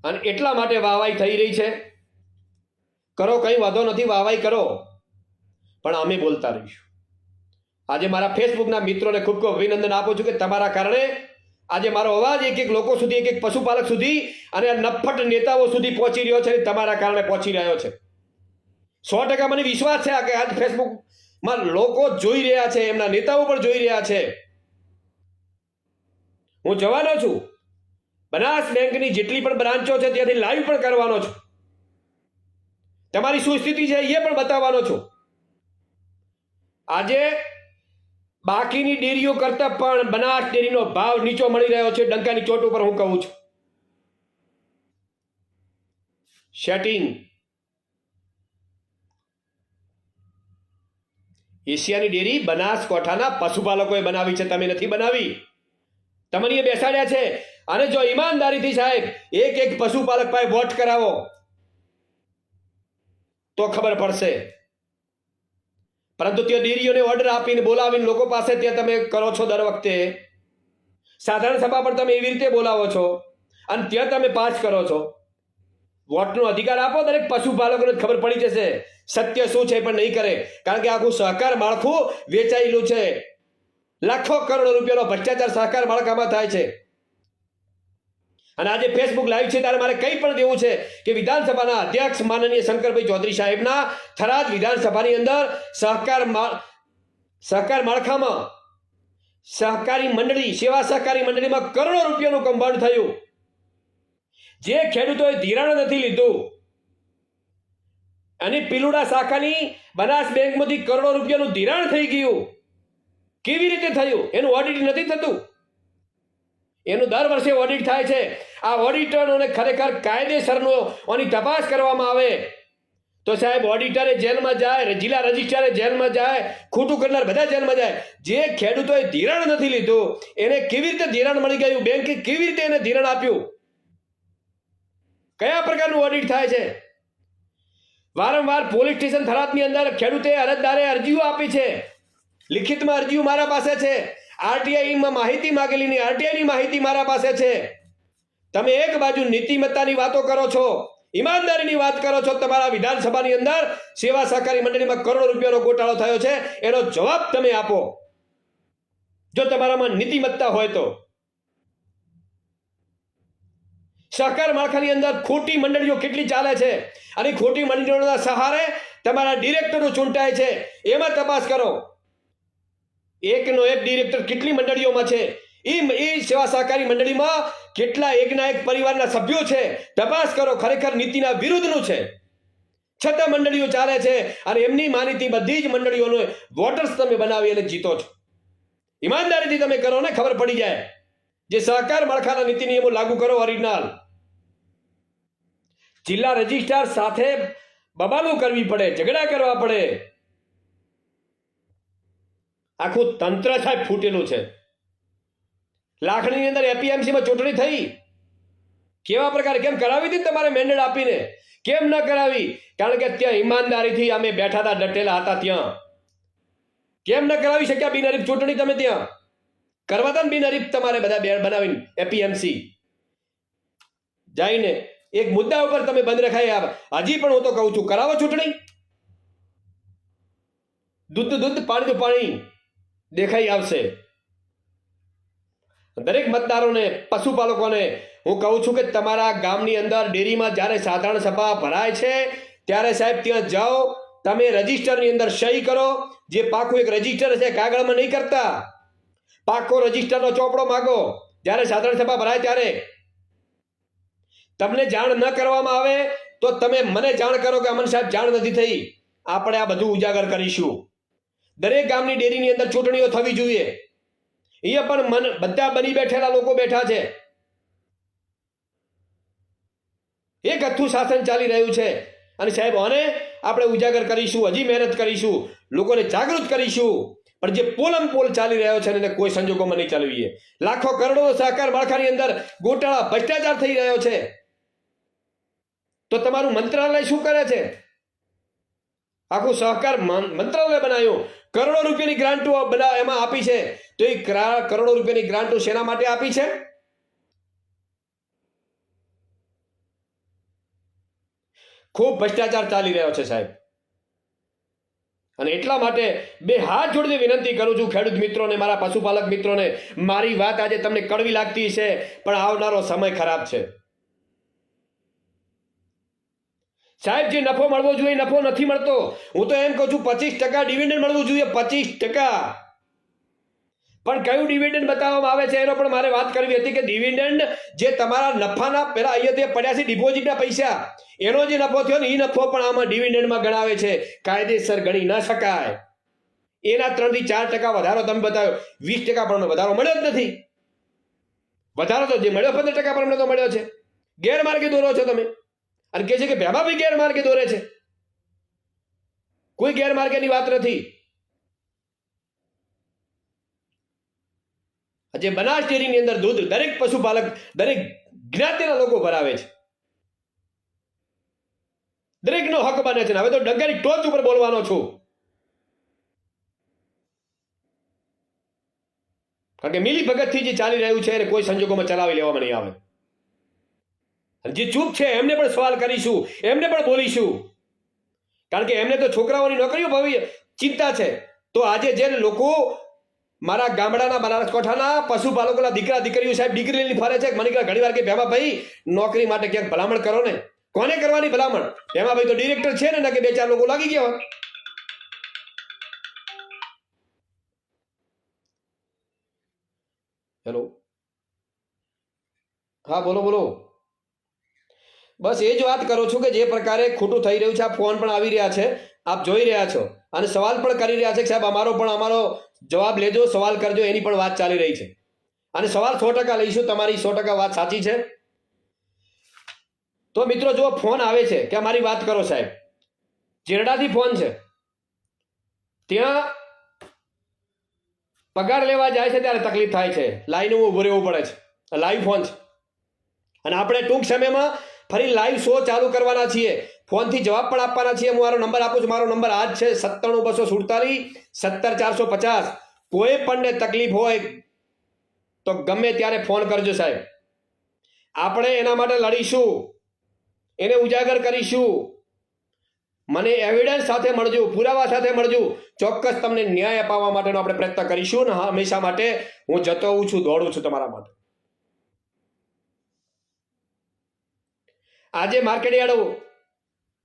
અને એટલા માટે વાહવાઈ થઈ રહી છે. કરો, કંઈ વાંધો નથી, વાહવાઈ કરો, પણ અમે બોલતા રહીશું. આજે મારા ફેસબુકના મિત્રોને ખૂબ ખૂબ અભિનંદન આપું છું કે તમારા કારણે આજે મારો અવાજ એક લોકો સુધી, એક પશુપાલક સુધી અને નફ્ફટ નેતાઓ સુધી પહોંચી રહ્યો છે. તમારા કારણે પહોંચી રહ્યો છે. 100% મને વિશ્વાસ છે કે આજ ફેસબુકમાં લોકો જોઈ રહ્યા છે, એમના નેતાઓ પણ જોઈ રહ્યા છે. હું જવાનો છું, બનાસ બેંકની જેટલી પણ બ્રાન્ચો છે ત્યાંથી લાઈવ પણ કરવાનો છું. તમારી શું સ્થિતિ છે એ પણ બતાવવાનો છું. આજે બાકીની ડેરીઓ કરતા પણ બનાસ ડેરીનો ભાવ નીચો મળી રહ્યો છે. ડંકાની ચોટ ઉપર હું કહું છું. સેટિંગ એશિયાની ડેરી બનાસકાંઠાના પશુપાલકોએ બનાવી છે, તમે નથી બનાવી. તમને બેસાડ્યા છે. અને જો ઈમાનદારીથી સાહેબ એક પશુપાલક પાસે વોટ કરાવો તો ખબર પડશે. પરંતુ ત્યાં ડેરીઓને ઓર્ડર આપીને બોલાવીને લોકો પાસે ત્યાં તમે કરો છો. દર વખતે સાધારણ સભા પર તમે એવી રીતે બોલાવો છો અને ત્યાં તમે પાસ કરો છો. વોટનો અધિકાર આપો, દરેક પશુપાલકોને ખબર પડી જશે સત્ય શું છે, પણ નહીં કરે. કારણ કે આખું સહકાર માળખું વેચાયેલું છે. લાખો કરોડો રૂપિયાનો ભ્રષ્ટાચાર સહકાર માળખામાં થાય છે. અને આજે ફેસબુક લાઈવ છે ત્યારે મારે કંઈ પણ દેવું છે કે વિધાનસભાના અધ્યક્ષ માનનીય શંકરભાઈ ચૌધરી સાહેબના થરાદ વિધાનસભાની અંદર સહકાર માળખામાં સહકારી મંડળી, સેવા સહકારી મંડળીમાં કરોડો રૂપિયાનું કૌભાંડ થયું. જે ખેડૂતોએ ધિરાણ નથી લીધું અને પિલુડા શાખાની બનાસ બેંકમાંથી કરોડો રૂપિયાનું ધિરાણ થઈ ગયું. કેવી રીતે થયું એનું ઓડિટ નથી થતું. એનું દર વર્ષે ઓડિટ થાય છે. આ ઓડિટરોને ખરેખર કાયદેસરનો આની તપાસ કરવામાં આવે તો સાહેબ ઓડિટરે જેલમાં જાય, જિલ્લા રજિસ્ટ્રારે જેલમાં જાય, ખોટું કરનાર બધા જેલમાં જાય. જે ખેડૂતોએ ધિરાણ નથી લીધું એને કેવી રીતે ધિરાણ મળી ગયું, બેંકે કેવી રીતે એને ધિરાણ આપ્યું, કયા પ્રકારનું ઓડિટ થાય છે. વારંવાર પોલીસ સ્ટેશન થરાદની અંદર ખેડૂતે અરજદારે અરજીઓ આપી છે, લિખિતમાં અરજીઓ મારા પાસે છે. આરટીઆઈમાં માહિતી માંગેલીની આરટીઆઈની માહિતી મારા પાસે છે. તમે એક બાજુ નીતિમત્તાની વાતો કરો છો, ઈમાનદારીની વાત કરો છો. તમારા વિધાનસભાની અંદર સેવા સહકારી મંડળીમાં કરોડો રૂપિયાનો ગોટાળો થયો છે, એનો જવાબ તમે આપો જો તમારામાં નીતિમત્તા હોય તો. સહકાર માળખાની અંદર ખોટી મંડળીઓ કેટલી ચાલે છે અને ખોટી મંડળીઓના સહારે તમારા ડિરેક્ટરો ચૂંટાય છે. એમાં તપાસ કરો. એકનો એક ડિરેક્ટર કેટલી મંડળીઓમાં છે, એ સેવા સહકારી મંડળીમાં કેટલા એકના એક પરિવારના સભ્યો છે, તપાસ કરો. ખરેખર નીતિના વિરુદ્ધનું છે, છતાં મંડળીઓ ચાલે છે અને એમની માનીતી બધી જ મંડળીઓનો વોટર્સ તમે બનાવી અને જીતો છો. ઈમાનદારીથી તમે કરો ને, ખબર પડી જાય. જે સહકાર માળખાના નીતિ નિયમો લાગુ કરો ઓરિજિનલ. જિલ્લા રજિસ્ટ્રાર સાથે બબાલું કરવી પડે, ઝઘડા કરવા પડે. આખું તંત્ર સાહેબ ફૂટેલું છે. લાખણીની અંદર એપીએમસીમાં ચૂંટણી થઈ, કેવા પ્રકારે કેમ કરાવી હતી તમારે મેન્ડેટ આપીને? કેમ ન કરાવી? કારણ કે ત્યાં ઈમાનદારીથી અમે બેઠા હતા, ડટેલા હતા. ત્યાં કેમ ન કરાવી શક્યા બિનહરીફ ચૂંટણી? તમે ત્યાં કરવા હતા ને બિનહરીફ તમારે બધા બનાવીને એપીએમસી જઈને એક મુદ્દા ઉપર તમે બંધ રખાય. હજી પણ હું તો કહું છું, કરાવો ચૂંટણી. દૂધ દૂધ, પાણી પાણી દેખાઈ આવશે. દરેક મતદારોને, પશુપાલકોને હું કહું છું કે તમારા ગામની અંદર ડેરીમાં જ્યારે સાધારણ સભા ભરાય છે ત્યારે સાહેબ ત્યાં જાઓ, તમે રજિસ્ટરની અંદર સહી કરો. જે પાકું એક રજિસ્ટર છે, કાગળમાં નહીં કરતા, પાકો રજિસ્ટરનો ચોપડો માગો. જ્યારે સાધારણ સભા ભરાય ત્યારે તમને જાણ ન કરવામાં આવે તો તમે મને જાણ કરો કે અમન સાહેબ જાણ નથી થઈ. આપણે આ બધું ઉજાગર કરીશું. દરેક ગામની ડેરીની અંદર ચૂંટણીઓ થવી જોઈએ. અહીંયા પણ બધા બની બેઠેલા લોકો બેઠા છે. એક અથ્થું શાસન ચાલી રહ્યું છે અને સાહેબ આને આપણે ઉજાગર કરીશું, હજી મહેનત કરીશું, લોકોને જાગૃત કરીશું. પણ જે પોલમ પોલ ચાલી રહ્યો છે એને કોઈ સંજોગોમાં નહીં ચાલવીએ. લાખો કરોડો સહકાર માળખાની અંદર ગોટાળા, ભ્રષ્ટાચાર થઈ રહ્યો છે. તો તમારું મંત્રાલય શું કરે છે? આખું સહકાર મંત્રાલય બનાવ્યું, કરોડો રૂપિયાની ગ્રાન્ટો એમાં આપી છે. તો એ કરોડો રૂપિયાની ગ્રાન્ટો શેના માટે આપી છે? ખૂબ ભ્રષ્ટાચાર ચાલી રહ્યો છે સાહેબ. અને એટલા માટે બે હાથ જોડીને વિનંતી કરું છું ખેડૂત મિત્રોને, મારા પશુપાલક મિત્રોને. મારી વાત આજે તમને કડવી લાગતી છે, પણ આવનારો સમય ખરાબ છે સાહેબ. જે નફો મળવો જોઈએ નફો નથી મળતો. હું તો એમ કહું છું 25% ડિવિડન્ડ મળવું જોઈએ, 25%. પણ કયું ડિવિડન્ડ બતાવવામાં આવે છે એનો પણ મારે વાત કરવી હતી કે ડિવિડન્ડ જે તમારા નફાના પેલા અહીંયા પડ્યા છે ડિપોઝિટના પૈસા, એનો જે નફો થયો ને એ નફો પણ આમાં ડિવિડન્ડમાં ગણાવે છે. કાયદેસર ગણી ન શકાય. એના 3 થી 4% વધારો તમે બતાવ્યો, 20% પણ વધારો મળ્યો જ નથી. વધારો તો જે મળ્યો 15% પણ તો મળ્યો છે. ગેરમાર્ગે દોરો છો તમે અને કહે છે કે ભેમા ભાઈ ગેરમાર્ગે દોરે છે. કોઈ ગેરમાર્ગેની વાત નથી. જે બનાસ ડેરીની અંદર દૂધ દરેક પશુપાલક, દરેક જ્ઞાતિના લોકો ભરાવે છે. દરેકનો હક બને છે. હવે તો ડંગાની ટોચ ઉપર બોલવાનો છું, કારણ કે મિલી ભગતથી જે ચાલી રહ્યું છે એને કોઈ સંજોગોમાં ચલાવી લેવામાં નહીં આવે. જે ચૂપ છે એમને પણ સવાલ કરીશું, એમને પણ બોલીશું, કારણ કે એમને તો છોકરાઓની નોકરીઓ ભવી ચિંતા છે. તો આજે જે લોકો મારા ગામડાના, બનાસકાંઠાના પશુપાલકોના દીકરા દીકરીઓ સાહેબ ડિગ્રી લઈને ફરે છે, મને ઘણી વાર કે ભેમા ભાઈ નોકરી માટે ક્યાંક ભલામણ કરો ને. કોને કરવાની ભલામણ? ભેમા ભાઈ તો ડિરેક્ટર છે ને, કે 2-4 લોકો લાગી ગયા હોય. હેલો, હા બોલો બોલો. બસ એ જ વાત કરું છું કે જે પ્રકારે ખોટું થઈ રહ્યું છે. આ ફોન પણ આવી રહ્યા છે, આપ જોઈ રહ્યા છો, અને સવાલ પણ કરી રહ્યા છે કે સાહેબ અમારો જવાબ લેજો, સવાલ કરજો. એની પણ વાત ચાલી રહી છે અને સવાલ 100% લઈશું. તમારી 100% વાત સાચી છે. તો મિત્રો જો ફોન આવે છે કે અમારી વાત કરો સાહેબ, ચેરડાથી ફોન છે, ત્યાં પગાર લેવા જાય છે ત્યારે તકલીફ થાય છે, લાઈનમાં ઊભું રહેવું પડે છે. લાઈવ ફોન છે અને આપણે ટૂંક સમયમાં ફરી લાઈવ શો ચાલુ કરવાના છીએ. ફોનથી જવાબ પણ આપવાના છીએ. હું મારો નંબર આપું છું. મારો નંબર આ જ છે, 97-247-17-450. કોઈ પણને તકલીફ હોય તો ગમે ત્યારે ફોન કરજો સાહેબ. આપણે એના માટે લડીશું, એને ઉજાગર કરીશું. મને એવિડન્સ સાથે મળજો, પુરાવા સાથે મળજો. ચોક્કસ તમને ન્યાય અપાવવા માટેનો આપણે પ્રયત્ન કરીશું. ને હંમેશા માટે હું જતો હોઉં છું, દોડું છું તમારા માટે. આજે માર્કેટયાર્ડો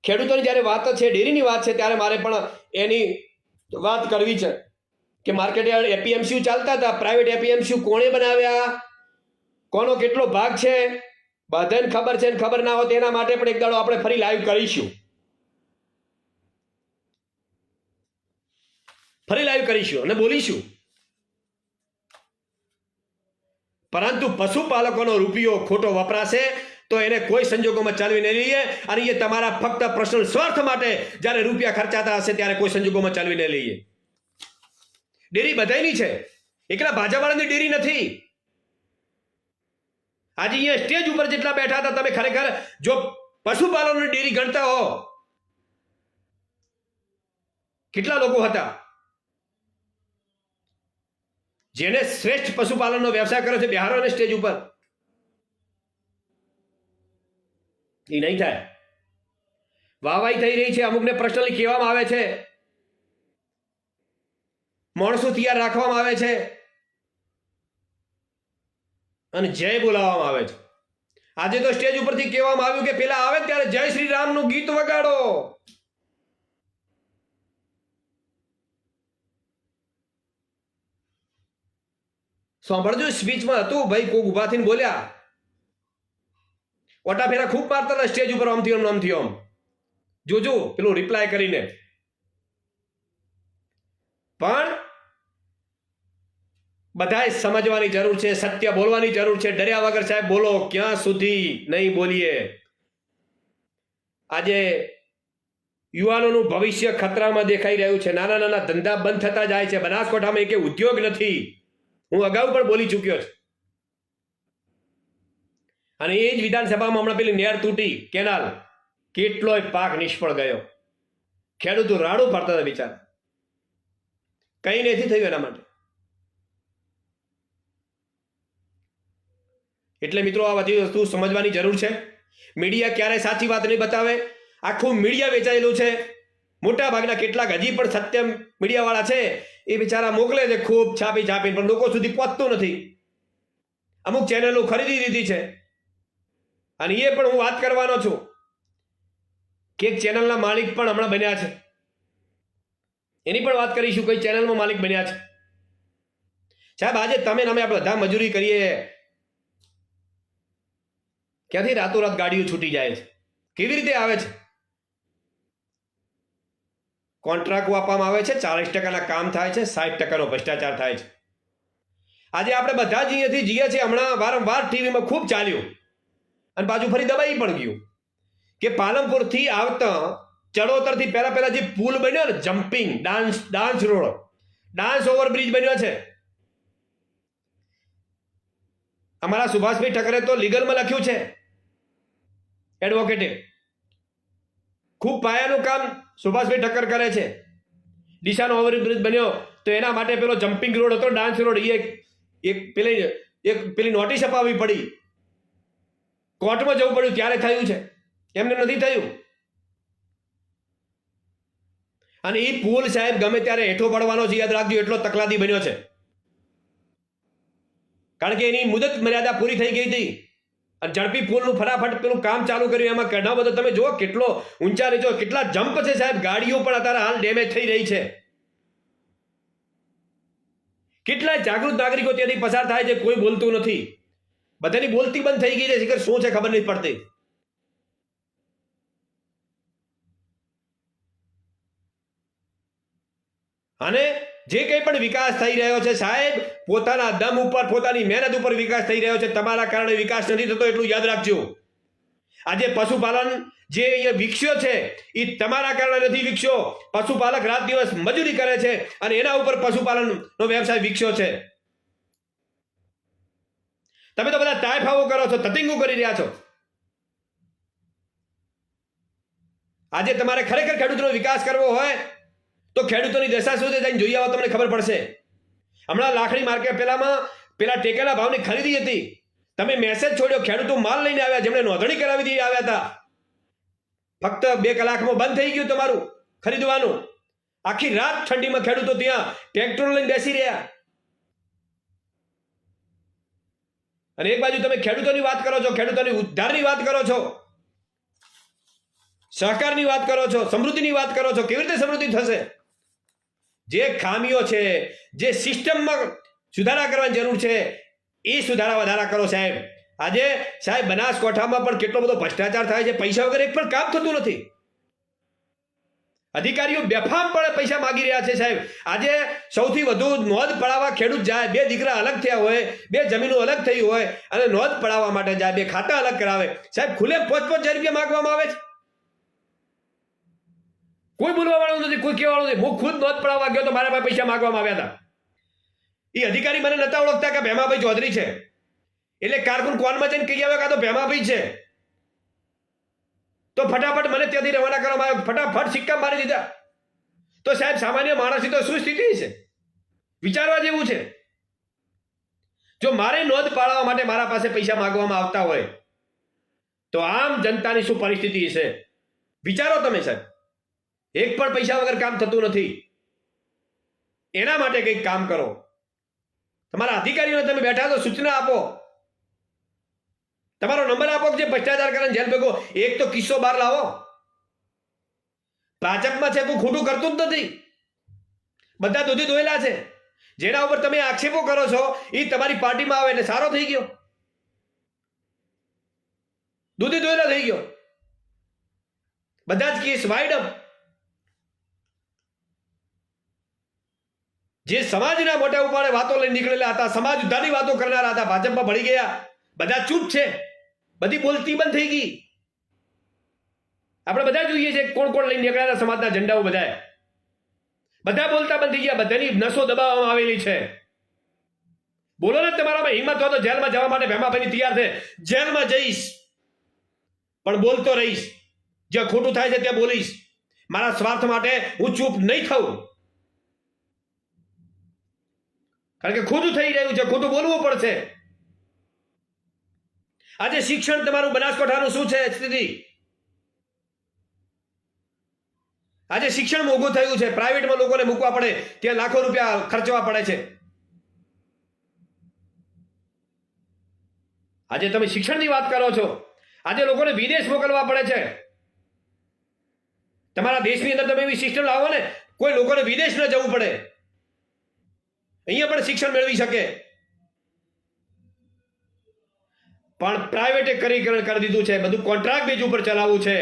ખેડૂતોની જ્યારે વાત છે, ડેરીની વાત છે, ત્યારે મારે પણ એની વાત કરવી છે. કે માર્કેટ યાર્ડ એપીએમસી ચાલતા હતા, પ્રાઇવેટ એપીએમસી કોણે બનાવ્યા, કોનો કેટલો ભાગ છે, બધાને ખબર છે. ખબર ના હોય તેના માટે પણ એક દાડો આપણે ફરી લાઈવ કરીશું, અને બોલીશું. પરંતુ પશુપાલકોનો રૂપિયો ખોટો વપરાશે તો એને કોઈ સંજોગોમાં ચાલવી નહીં લઈએ. અને એ તમારા ફક્ત પર્સનલ સ્વાર્થ માટે જ્યારે રૂપિયા ખર્ચાતા હશે ત્યારે કોઈ સંજોગોમાં ચાલવી નહીં લઈએ. ડેરી બધાની છે, એકલા ભાજપવાળાની ડેરી નથી. આજે અહીંયા સ્ટેજ ઉપર જેટલા બેઠા હતા, તમે ખરેખર જો પશુપાલનની ડેરી ગણતા હો, કેટલા લોકો હતા જેને શ્રેષ્ઠ પશુપાલનનો વ્યવસાય કર્યો છે? બિહારોને સ્ટેજ ઉપર એ નહીં થાય. વાહવાઈ થઈ રહી છે, અમુકને પર્સનલી કહેવામાં આવે છે, માણસો તૈયાર રાખવામાં આવે છે અને જય બોલાવવામાં આવે છે. આજે તો સ્ટેજ ઉપરથી કહેવામાં આવ્યું કે પેલા આવે ત્યારે જય શ્રી રામનું ગીત વગાડો. સાંભળજો, સ્પીચમાં હતું ભાઈ, કોક ઉભા થઈને બોલ્યા, ઓટા ફેરા ખૂબ મારતા હતા સ્ટેજ ઉપર, આમથી આમ જોજો પેલું રિપ્લાય કરીને. પણ બધાએ સમજવાની જરૂર છે, સત્ય બોલવાની જરૂર છે. ડર્યા વગર સાહેબ બોલો, ક્યાં સુધી નહીં બોલીએ. આજે યુવાનોનું ભવિષ્ય ખતરામાં દેખાઈ રહ્યું છે. નાના નાના ધંધા બંધ થતા જાય છે. બનાસકાંઠામાં એક ઉદ્યોગ નથી. હું અગાઉ પણ બોલી ચૂક્યો છું. અને એ જ વિધાનસભામાં હમણાં પેલી નેર તૂટી, કેનાલ, કેટલોય પાક નિષ્ફળ ગયો. ખેડૂતો રાડું ફરતા હતા બિચારા, કઈ નથી થયું એના માટે. એટલે મિત્રો, આ બધી વસ્તુ સમજવાની જરૂર છે. મીડિયા ક્યારેય સાચી વાત નહીં બતાવે. આખું મીડિયા વેચાયેલું છે. મોટા ભાગના કેટલાક હજી પણ સત્ય મીડિયાવાળા છે, એ બિચારા મોકલે છે ખૂબ છાપીને, પણ લોકો સુધી પહોંચતું નથી. અમુક ચેનલો ખરીદી દીધી છે. અને એ પણ હું વાત કરવાનો છું કે એક ચેનલના માલિક પણ હમણાં બન્યા છે. એની પણ વાત કરીશું, કઈ ચેનલમાં માલિક બન્યા છે. સાહેબ, આજે તમે અમે બધા મજૂરી કરીએ, ક્યાંથી રાતોરાત ગાડીઓ છૂટી જાય છે? કેવી રીતે આવે છે? કોન્ટ્રાક્ટ આપવામાં આવે છે, 40% કામ થાય છે, 60% ભ્રષ્ટાચાર થાય છે. આજે આપણે બધા જ અહીંયાથી જઈએ છીએ. હમણાં વારંવાર ટીવીમાં ખૂબ ચાલ્યું અને પાછું ફરી દબાઈ પણ ગયું કે પાલનપુરથી આવતા ચડોતરથી પહેલા જે પુલ બન્યો ને, jumping dance road, dance overbridge બન્યો છે. અમારા સુભાષભાઈ ઠક્કરે તો લીગલમાં લખ્યું છે, એડવોકેટે. ખૂબ પાયાનું કામ સુભાષભાઈ ઠક્કર કરે છે. દિશાનો ઓવરબ્રિજ બન્યો તો એના માટે પેલો જમ્પિંગ રોડ હતો, ડાન્સ રોડ, પેલી નોટિસ અપાવવી પડી, કોર્ટમાં જવું પડ્યું ત્યારે થયું છે, એમને નથી થયું. અને એ પુલ સાહેબ ગમે ત્યારે હેઠો પડવાનો છે, યાદ રાખજો. એટલો તકલાદી બન્યો છે કારણ કે એની મુદત મર્યાદા પૂરી થઈ ગઈ હતી અને ઝડપી પુલનું ફટાફટ પેલું કામ ચાલુ કર્યું. એમાં ઘણો બધો તમે જુઓ કેટલો ઊંચા નીચો કેટલા જમ્પ છે સાહેબ. ગાડીઓ પણ અત્યારે હાલ ડેમેજ થઈ રહી છે. કેટલાય જાગૃત નાગરિકો ત્યાંથી પસાર થાય છે, કોઈ બોલતું નથી. બધાની બોલતી બંધ થઈ ગઈ છે. શું છે ખબર નહીં પડતી. અને જે કંઈ પણ વિકાસ થઈ રહ્યો છે સાહેબ, પોતાના દમ ઉપર, પોતાની મહેનત ઉપર વિકાસ થઈ રહ્યો છે. તમારા કારણે વિકાસ નથી થતો, એટલું યાદ રાખજો. આજે પશુપાલન જે અહીંયા વિકસ્યો છે એ તમારા કારણે નથી વિકસ્યો. પશુપાલક રાત દિવસ મજૂરી કરે છે અને એના ઉપર પશુપાલનનો વ્યવસાય વિકસ્યો છે. તમે તો બધા તાયફાઓ કરો છો, તતિંગો કરી રહ્યા છો. આજે તમારે ખરેખર ખેડૂતોનો વિકાસ કરવો હોય તો ખેડૂતોની દશા શું છે જઈને જોઈ આવો, તમને ખબર પડશે. હમણાં લાખણી માર્કેટ પેલા ટેકાના ભાવની ખરીદી હતી. તમે મેસેજ છોડ્યો, ખેડૂતો માલ લઈને આવ્યા, જેમણે નોંધણી કરાવી દીધી આવ્યા હતા. ફક્ત 2 કલાકમાં બંધ થઈ ગયું તમારું ખરીદવાનું. આખી રાત ઠંડીમાં ખેડૂતો ત્યાં ટ્રેક્ટર લઈને બેસી રહ્યા. અને એક બાજુ તમે ખેડૂતોની વાત કરો છો, ખેડૂતોની ઉદ્ધારની વાત કરો છો, સહકારની વાત કરો છો, સમૃદ્ધિની વાત કરો છો. કેવી રીતે સમૃદ્ધિ થશે? જે ખામીઓ છે, જે સિસ્ટમમાં સુધારા કરવાની જરૂર છે, એ સુધારા વધારા કરો સાહેબ. આજે સાહેબ બનાસકાંઠામાં પણ કેટલો બધો ભ્રષ્ટાચાર થાય છે. પૈસા વગર એક પણ કામ થતું નથી. અધિકારીઓ બેફામપણે પૈસા માગી રહ્યા છે સાહેબ. આજે સૌથી વધુ નોંધ પડાવવા ખેડૂત જાય, 2 દીકરા અલગ થયા હોય, 2 જમીનો અલગ થઈ હોય અને નોંધ પડાવવા માટે જાય, 2 ખાતા અલગ કરાવે સાહેબ, ખુલ્લે 5,000 રૂપિયા માગવામાં આવે છે. કોઈ બોલવા વાળું નથી, કોઈ કહેવા વાળું નથી. હું ખુદ નોંધ પડાવવા ગયો તો મારા પાસે પૈસા માગવામાં આવ્યા હતા. એ અધિકારી મને નતા ઓળખતા કે ભેમાભાઈ ચૌધરી છે, એટલે કારકુન કોનમાં જઈને કહી આવે કે આ તો ભેમાભાઈ છે, તો ફટાફટ મને ત્યાંથી રવાના કરવામાં આવ્યો, ફટાફટ સિક્કા મારી દીધા. તો સાહેબ સામાન્ય માણસની તો શું સ્થિતિ છે, વિચારવા જેવું છે. જો મારે નોંધ પાડવા માટે મારા પાસે પૈસા માંગવામાં આવતા હોય તો આમ જનતાની શું પરિસ્થિતિ છે, વિચારો તમે સાહેબ. એક પણ પૈસા વગર કામ થતું નથી. એના માટે કંઈક કામ કરો. તમારા અધિકારીઓને તમે બેઠા તો સૂચના આપો, તમારો નંબર આપો જે ભ્રષ્ટાચાર કરે જેલ ભેગો. એક તો કિસ્સો બહાર લાવો. ભાજપમાં છે કોઈ ખોટું કરતું જ નથી, બધા દૂધી દોયેલા છે. જેના ઉપર તમે આક્ષેપો કરો છો એ તમારી પાર્ટીમાં આવે એટલે સારો થઈ ગયો, દૂધી દોયેલા થઈ ગયો. બધા જ કેસ વાઇડમ. જે સમાજના મોટા ઉપાડે વાતો લઈને નીકળેલા હતા, સમાજ ઉદ્ધારની વાતો કરનારા હતા, ભાજપમાં ભળી ગયા. બધા ચૂપ છે, બધી બોલતી બંધ થઈ ગઈ. આપણે બધા જોઈએ છે કોણ કોણ લઈને નીકળ્યા સમાજના ઝંડાઓ. બધા બોલતા બંધ થઈ ગયા. બધાની નસો દબાવવામાં આવેલી છે. બોલો ને, તમારામાં હિંમત હોય તો જેલમાં જવા માટે ભેમાભાઈ તૈયાર છે. જેલમાં જઈશ પણ બોલતો રહીશ. જ્યાં ખોટું થાય છે ત્યાં બોલીશ. મારા સ્વાર્થ માટે હું ચૂપ નહીં થઉં, કારણ કે ખોટું થઈ રહ્યું છે, ખોટું બોલવું પડશે. આજે શિક્ષણ તમારું બનાસકાંઠાનું શું છે સ્થિતિ? આજે શિક્ષણ મોંઘું થયું છે. પ્રાઇવેટમાં લોકોને મૂકવા પડે ત્યાં લાખો રૂપિયા ખર્ચવા પડે છે. આજે તમે શિક્ષણની વાત કરો છો, આજે લોકોને વિદેશ મોકલવા પડે છે. તમારા દેશની અંદર તમે એવી સિસ્ટમ લાવો ને, કોઈ લોકોને વિદેશ ન જવું પડે, અહીંયા પણ શિક્ષણ મેળવી શકે. પણ પ્રાઇવેટીકરણ કરી દીધું છે, બધું કોન્ટ્રાક્ટ બેઝ ઉપર ચલાવવું છે,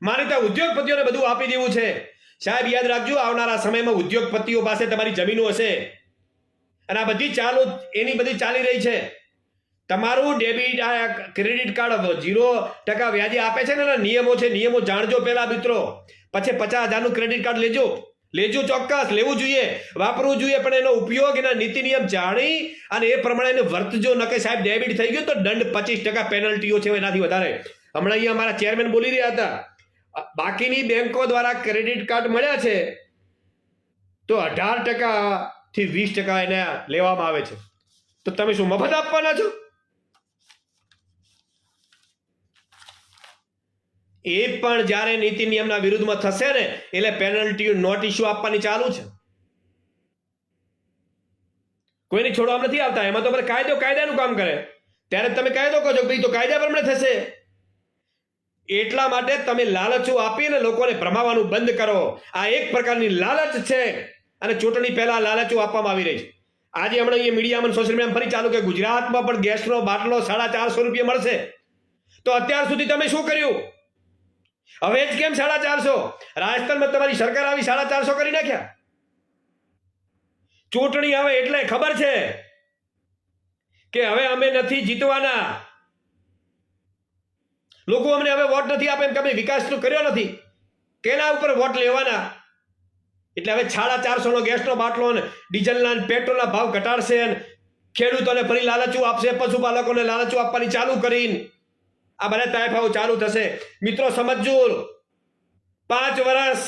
માનીતા ઉદ્યોગપતિઓને બધું આપી દેવું છે. સાહેબ યાદ રાખજો, આવનારા સમયમાં ઉદ્યોગપતિઓ પાસે તમારી જમીનો હશે અને આ બધી ચાલુ એની બધી ચાલી રહી છે. તમારું ડેબિટ ક્રેડિટ કાર્ડ 0% વ્યાજે આપે છે ને, નિયમો છે, નિયમો જાણજો પહેલા મિત્રો, પછી 50,000નું ક્રેડિટ કાર્ડ લેજો ચોક્કસ લેવું જોઈએ, વાપરવું જોઈએ, પણ એનો ઉપયોગ એના નીતિ નિયમ જાણી અને એ પ્રમાણે વર્તજો. ન કે સાહેબ ડેબિટ થઈ ગયું તો દંડ 25% પેનલ્ટીઓ છે, એનાથી વધારે. હમણાં અહીંયા અમારા ચેરમેન બોલી રહ્યા હતા, બાકીની બેંકો દ્વારા ક્રેડિટ કાર્ડ મળ્યા છે તો 18% થી 20% એને લેવામાં આવે છે. તો તમે શું મફત આપવાના છો? એ પણ જ્યારે નીતિ નિયમના વિરુદ્ધમાં થશે ને એટલે પેનલ્ટી નોટિસો આપવાની ચાલુ છે. કોઈને છોડવામાં નથી આવતા. એમાં તો આપણે કાયદાનું કામ કરે ત્યારે તમે કાયદો કહો છો ભાઈ તો કાયદા પ્રમાણે થશે. એટલા માટે તમે લાલચો આપીને લોકોને ભ્રમાવાનું બંધ કરો. આ એક પ્રકારની લાલચ છે અને ચૂંટણી પહેલા લાલચો આપવામાં આવી રહી છે. આજે હમણાં અહીંયા મીડિયામાં સોશિયલ મીડિયામાં ફરી ચાલુ કે ગુજરાતમાં પણ ગેસનો બાટલો 450 રૂપિયા મળશે. તો અત્યાર સુધી તમે શું કર્યું? હવે જ કેમ 450? રાજસ્થાનમાં તમારી સરકાર આવી 450 કરી નાખ્યા. ચૂંટણી આવે એટલે ખબર છે કે હવે અમે નથી જીતવાના, લોકો અમને હવે વોટ નથી આપે, એમ કે અમે વિકાસ તો કર્યો નથી, કેના ઉપર વોટ લેવાના? એટલે હવે 450 ગેસનો બાટલો ને ડીઝલના પેટ્રોલના ભાવ ઘટાડશે, ખેડૂતોને ફરી લાલચું આપશે, પશુપાલકોને લાલચું આપવાની ચાલુ કરીને આ બધા તાયફાઓ ચાલુ થશે. મિત્રો સમજજો, 5 વર્ષ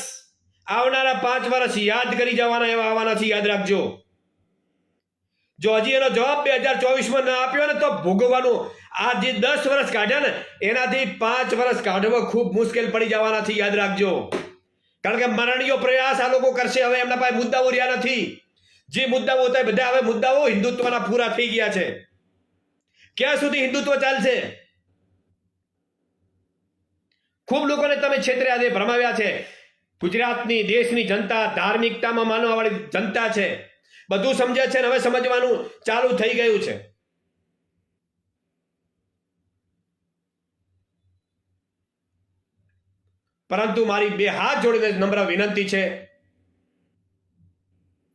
આવનારા 5 વર્ષ યાદ કરી જવાના એવા આવવાના છે, યાદ રાખજો. જો હજી એનો જવાબ 2024માં ના આપ્યો ને તો ભોગવવાનું. આ જે 10 વર્ષ કાઢ્યા ને એનાથી 5 વર્ષ કાઢવો ખૂબ મુશ્કેલ પડી જવાના છે, યાદ રાખજો. કારણ કે મરણીયો પ્રયાસ આ લોકો કરશે. હવે એમના પાસે મુદ્દાઓ રહ્યા નથી. જે મુદ્દાઓ હતા બધા હવે મુદ્દાઓ હિન્દુત્વના પૂરા થઈ ગયા છે. ક્યાં સુધી હિન્દુત્વ ચાલશે? ખૂબ લોકોને તમે છેતર્યા છે, ભરમાવ્યા છે. ગુજરાતની દેશની જનતા ધાર્મિકતામાં માનવાવાળી જનતા છે, બધું સમજે છે. હવે સમજવાનું ચાલુ થઈ ગયું છે. પરંતુ મારી બે હાથ જોડીને નમ્ર વિનંતી છે,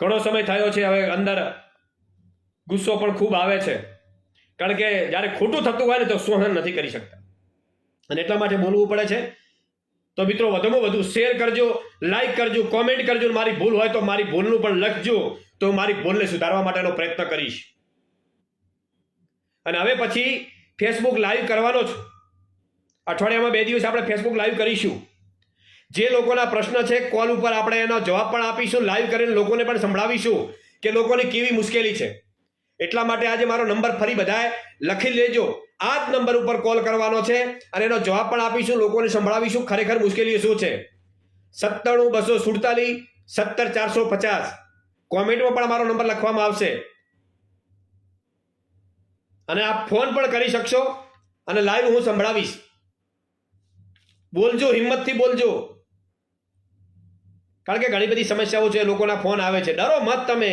ઘણો સમય થયો છે, હવે અંદર ગુસ્સો પણ ખૂબ આવે છે, કારણ કે જ્યારે ખોટું થતું હોય ને તો સહન નથી કરી શકતા અને એટલા માટે બોલવું પડે છે. તો મિત્રો વધુમાં વધુ શેર કરજો, લાઈક કરજો, કોમેન્ટ કરજો. મારી ભૂલ હોય તો મારી ભૂલનું પણ લખજો, તો મારી ભૂલને સુધારવા માટેનો પ્રયત્ન કરીશ. અને હવે પછી ફેસબુક લાઈવ કરવાનો છું. અઠવાડિયામાં 2 દિવસ આપણે ફેસબુક લાઈવ કરીશું. જે લોકોના પ્રશ્ન છે કોલ ઉપર આપણે એનો જવાબ પણ આપીશું, લાઈવ કરીને લોકોને પણ સંભળાવીશું કે લોકોને કેવી મુશ્કેલી છે. એટલા માટે આજે મારો નંબર ફરી બધાએ લખી લેજો. આ જ નંબર ઉપર કોલ કરવાનો છે અને એનો જવાબ પણ આપીશું, લોકોને સંભળાવીશું ખરેખર મુશ્કેલી શું છે. 97 247 17 450 કોમેન્ટમાં પણ મારો નંબર લખવામાં આવશે અને આપ ફોન પણ કરી શકશો અને લાઈવ હું સંભળાવીશ. બોલજો, હિંમતથી બોલજો, કારણ કે ઘણી બધી સમસ્યાઓ છે, લોકોના ફોન આવે છે. ડરો મત તમે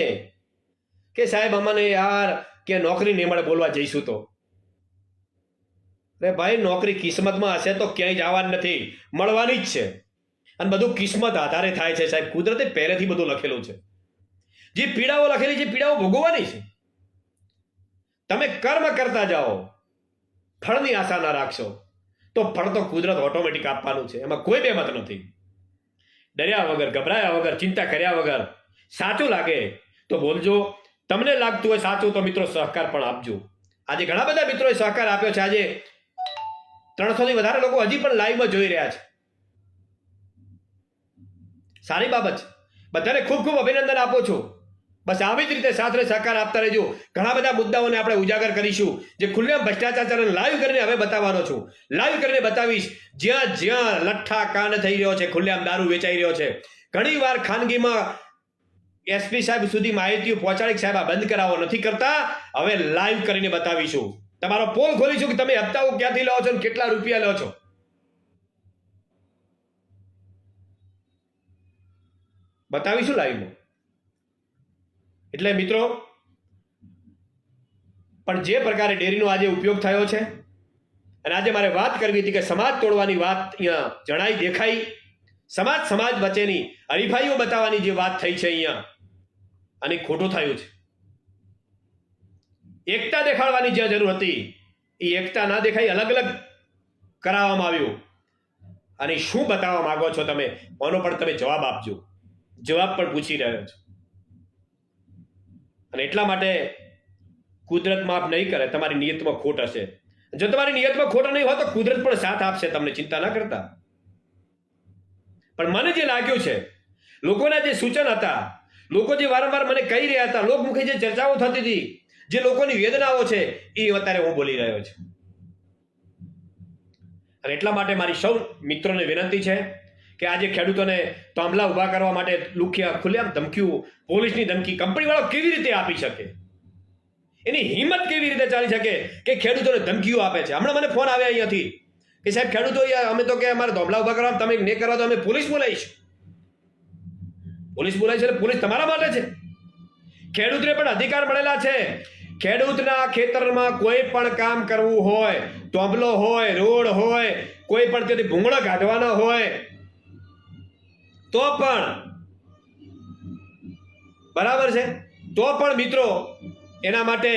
કે સાહેબ અમને યાર કે નોકરી નહીં મળે બોલવા જઈશું તો. અરે ભાઈ, નોકરી કિસ્મતમાં હશે તો ક્યાંય જવાનું નથી, મળવાની જ છે. અને બધું કિસ્મત આધારે થાય છે સાહેબ. કુદરતે પહેલેથી બધું લખેલું છે. જે પીડાઓ લખેલી છે પીડાઓ ભોગવવાની છે. તમે કર્મ કરતા જાઓ, ફળની આશા ના રાખશો તો ફળ તો કુદરત ઓટોમેટિક આપવાનું છે, એમાં કોઈ બેમત નથી. ડર્યા વગર, ગભરાયા વગર, ચિંતા કર્યા વગર સાચું લાગે તો બોલજો. તમને લાગતું હોય સાચું તો મિત્રો સહકાર પણ આપજો. આજે ઘણા બધા મિત્રોએ સહકાર આપ્યો છે. આજે 300 થી વધારે લોકો હજી પણ લાઈવમાં જોઈ રહ્યા છે. સારી બાબત છે. બધાને ખૂબ ખૂબ અભિનંદન આપું છું. બસ આવી જ રીતે સાથે સહકાર આપતા રહેજો. ઘણા બધા મુદ્દાઓને આપણે ઉજાગર કરીશું, જે ખુલ્લેઆમ ભ્રષ્ટાચાર લાઈવ કરીને હવે બતાવવાનો છું. લાઈવ કરીને બતાવીશ. જ્યાં જ્યાં લઠ્ઠા કાંડ થઈ રહ્યો છે, ખુલ્લેઆમ દારૂ વેચાઈ રહ્યો છે, ઘણી વાર ખાનગીમાં એસપી સાહેબ સુધી માહિતીઓ પહોંચાડી સાહેબ આ બંધ કરાવો, નથી કરતા. હવે લાઈવ કરીને બતાવીશું. તમારો પોલ ખોલીશું કે તમે હપ્તાઓ ક્યાંથી લો છો અને કેટલા રૂપિયા લો છો. બતાવીશું લાઈવમાં. એટલે મિત્રો, પણ જે પ્રકારે ડેરીનો આજે ઉપયોગ થયો છે, અને આજે મારે વાત કરવી હતી કે સમાજ તોડવાની વાત અહીંયા જણાઈ દેખાઈ. સમાજ વચ્ચેની હરીફાઈઓ બતાવવાની જે વાત થઈ છે અહીંયા, અને ખોટું થયું છે. એકતા દેખાડવાની જે જરૂર હતી એ એકતા ના દેખાઈ, અલગ અલગ કરાવવામાં આવ્યું. અને શું બતાવવા માંગો છો તમે, આનો પણ તમે જવાબ આપજો. જવાબ પણ પૂછી રહ્યો છો. અને એટલા માટે કુદરત માફ નહીં કરે, તમારી નિયતમાં ખોટ હશે. જો તમારી નિયતમાં ખોટ નહીં હોય તો કુદરત પણ સાથ આપશે તમને, ચિંતા ના કરતા. પણ મને જે લાગ્યું છે, લોકોના જે સૂચન હતા, લોકો જે વારંવાર મને કહી રહ્યા હતા, લોકમુખે જે ચર્ચાઓ થતી હતી, જે લોકોની વેદનાઓ છે, એ અત્યારે હું બોલી રહ્યો છું. અને એટલા માટે મારી સૌ મિત્રોને વિનંતી છે કે આજે ખેડૂતોને તાંબલા ઉભા કરવા માટે લુખ્યા ખુલ્લેઆમ ધમકીઓ, પોલીસની ધમકી કંપનીવાળો કેવી રીતે આપી શકે? એની હિંમત કેવી રીતે ચાલી શકે કે ખેડૂતોને ધમકીઓ આપે છે? હમણાં મને ફોન આવ્યા અહીંયાથી કે સાહેબ ખેડૂતો અમે તો કે અમારે ધોબલા ઉભા કરવા, તમે નહીં કરવા તો અમે પોલીસ બોલાવીશું. પોલીસ બોલાવીશ એટલે પોલીસ તમારા માટે છે. ખેડૂતને પણ અધિકાર મળેલા છે. ખેડૂતના ખેતરમાં કોઈ પણ કામ કરવું હોય, તોબલો હોય, રોડ હોય, કોઈ પણ તેથી ભૂંગળા કાઢવાના હોય તો પણ બરાબર છે, તો પણ મિત્રો એના માટે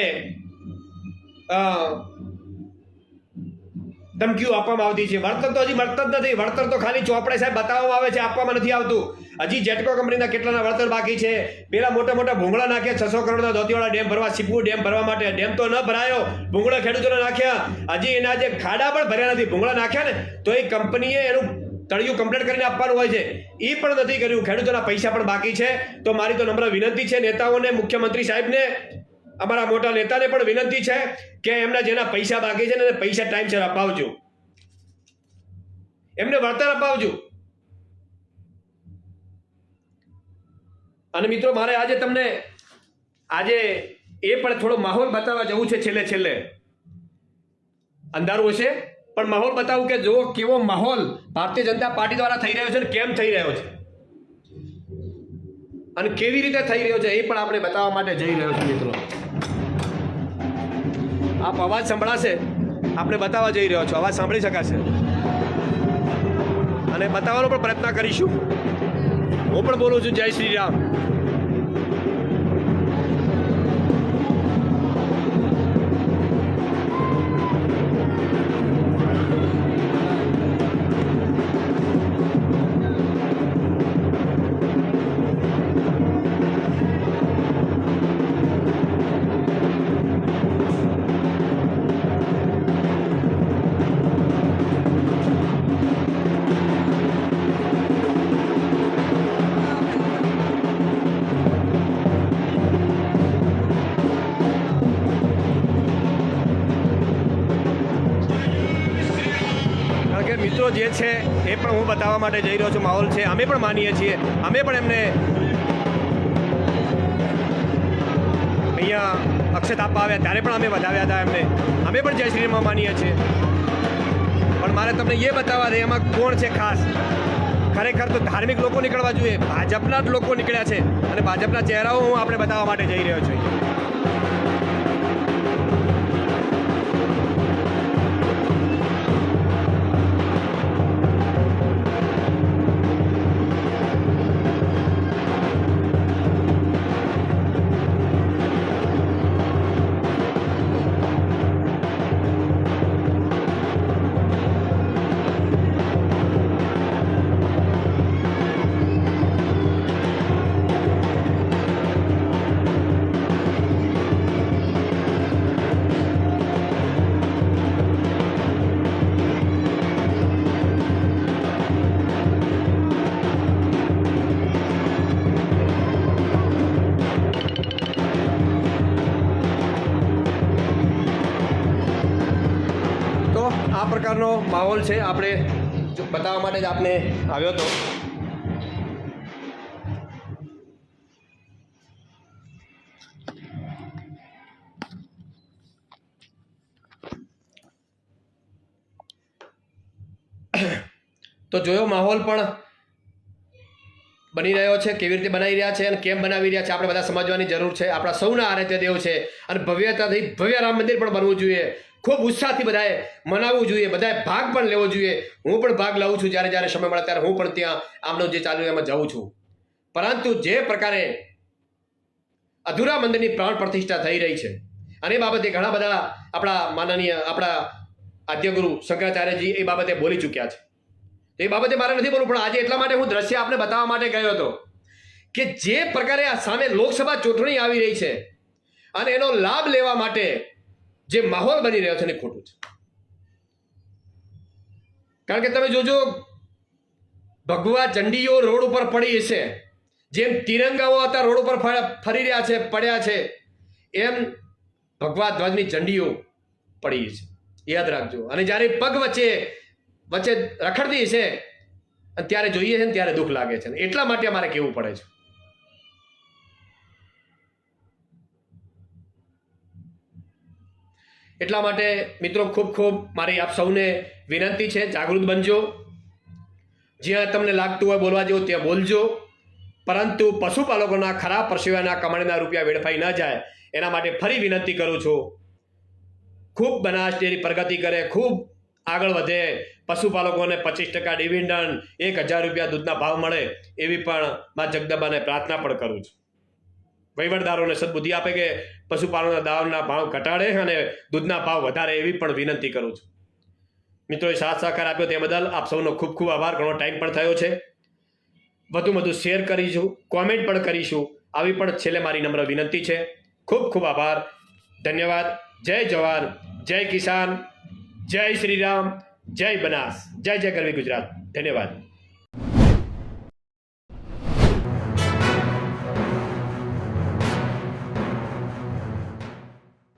ધમકીઓ આપવામાં આવતી છે. વળતર તો હજી મળતા જ નથી. વળતર તો ખાલી ચોપડે સાહેબ બતાવવામાં આવે છે, આપવામાં નથી આવતું. હજી જેટકો કંપનીના કેટલાના વળતર બાકી છે. પેલા મોટા મોટા ભૂંગળા નાખ્યા 600 કરોડના ધોતીવાળા ડેમ ભરવા, સિપુ ડેમ ભરવા માટે. ડેમ તો ન ભરાયો, ભૂંગળા ખેડૂતોને નાખ્યા. હજી એના જે ખાડા પણ ભર્યા નથી. ભૂંગળા નાખ્યા ને તો એ કંપનીએ એનું તળિયું કમ્પ્લીટ કરીને આપવાનું હોય છે, એ પણ નથી કર્યું. ખેડૂતોના પૈસા પણ બાકી છે. તો મારી તો નમ્ર વિનંતી છે નેતાઓને, મુખ્યમંત્રી સાહેબને, અમારા મોટા નેતાને પણ વિનંતી છે કે એમના જેના પૈસા બાકી છે ને પૈસા ટાઈમસર અપાવજો, એમને વળતર અપાવજો. અને મિત્રો મારે આજે તમને આજે એ પણ થોડો માહોલ બતાવવા જવું છે. છેલ્લે અંધારું હશે પણ માહોલ બતાવું કે જો કેવો માહોલ ભારતીય જનતા પાર્ટી દ્વારા થઈ રહ્યો છે ને કેમ થઈ રહ્યો છે. અને કેવી રીતે થઈ રહ્યો છે એ પણ આપણે બતાવવા માટે જઈ રહ્યો છું મિત્રો. આપ અવાજ સંભળાશે, આપણે બતાવવા જઈ રહ્યો છો, અવાજ સાંભળી શકાશે અને બતાવવાનો પણ પ્રયત્ન કરીશું. હું પણ બોલું છું જય શ્રી રામ. મિત્રો જે છે એ પણ હું બતાવવા માટે જઈ રહ્યો છું. માહોલ છે, અમે પણ માનીએ છીએ, અમે પણ એમને અહીંયા અક્ષત આપવા આવ્યા ત્યારે પણ અમે વધાવ્યા હતા એમને, અમે પણ જય શ્રી રામ માનીએ છીએ. પણ મારે તમને એ બતાવવા દે એમાં કોણ છે ખાસ. ખરેખર તો ધાર્મિક લોકો નીકળવા જોઈએ, ભાજપના જ લોકો નીકળ્યા છે અને ભાજપના ચહેરાઓ હું આપણે બતાવવા માટે જઈ રહ્યો છું. આ પ્રકારનો માહોલ છે, આપણે બતાવવા માટે જ આપને આવ્યો હતો. તો જોયો માહોલ પણ બની રહ્યો છે, કેવી રીતે બનાવી રહ્યા છે અને કેમ બનાવી રહ્યા છે આપણે બધા સમજવાની જરૂર છે. આપણા સૌના આરાધ્ય દેવ છે અને ભવ્યતાથી ભવ્ય રામ મંદિર પણ બનવું જોઈએ. ખૂબ ઉત્સાહથી બધાએ મનાવવું જોઈએ, બધાએ ભાગ પણ લેવો જોઈએ. હું પણ ભાગ લઉં છું, જ્યારે જ્યારે સમય મળે ત્યારે હું પણ ત્યાં આમનો જે ચાલ્યું એમાં જાઉં છું. પરંતુ જે પ્રકારે અધૂરા મંદિરની પ્રાણ પ્રતિષ્ઠા થઈ રહી છે અને એ બાબતે ઘણા બધા આપણા માનનીય આપણા આદ્યગુરુ શંકરાચાર્યજી એ બાબતે બોલી ચૂક્યા છે. એ બાબતે મારે નથી બોલવું, પણ આજે એટલા માટે હું દ્રશ્ય આપણે બતાવવા માટે ગયો હતો કે જે પ્રકારે આ સામે લોકસભા ચૂંટણી આવી રહી છે અને એનો લાભ લેવા માટે જે માહોલ બની રહ્યો છે ને ખોટું છે. કારણ કે તમે જોજો, ભગવા ઝંડીઓ રોડ ઉપર પડી છે, જેમ તિરંગાઓ હતા રોડ ઉપર ફરી રહ્યા છે, પડ્યા છે, એમ ભગવા ધ્વજની ઝંડીઓ પડી છે, યાદ રાખજો. અને જ્યારે પગ વચ્ચે રખડતી છે ત્યારે જોઈએ છે ને ત્યારે દુઃખ લાગે છે. એટલા માટે અમારે કહેવું પડે છે. એટલા માટે મિત્રો ખૂબ ખૂબ મારી આપ સૌને વિનંતી છે, જાગૃત બનજો. જ્યાં તમને લાગતું હોય બોલવા જેવું ત્યાં બોલજો, પરંતુ પશુપાલકોના ખરાબ પરસેવાના કમાણીના રૂપિયા વેડફાઈ ન જાય એના માટે ફરી વિનંતી કરું છું. ખૂબ બનાસ ડેરી પ્રગતિ કરે, ખૂબ આગળ વધે, પશુપાલકોને 25% ડિવિડન્ડ, 1000 રૂપિયા દૂધના ભાવ મળે એવી પણ મા જગદંબાને પ્રાર્થના પણ કરું છું. વહીવટદારોને સદબુદ્ધિ આપે કે પશુપાલનના દાવના ભાવ ઘટાડે અને દૂધના ભાવ વધારે એવી પણ વિનંતી કરું છું. મિત્રોએ સાથ સહકાર આપ્યો તે બદલ આપ સૌનો ખૂબ ખૂબ આભાર. ઘણો ટાઈમ પણ થયો છે, વધુ શેર કરીશું, કોમેન્ટ પણ કરીશું, આવી પણ છેલ્લે મારી નમ્ર વિનંતી છે. ખૂબ ખૂબ આભાર, ધન્યવાદ. જય જવાન, જય કિસાન, જય શ્રી રામ, જય બનાસ, જય જય ગરવી ગુજરાત. ધન્યવાદ.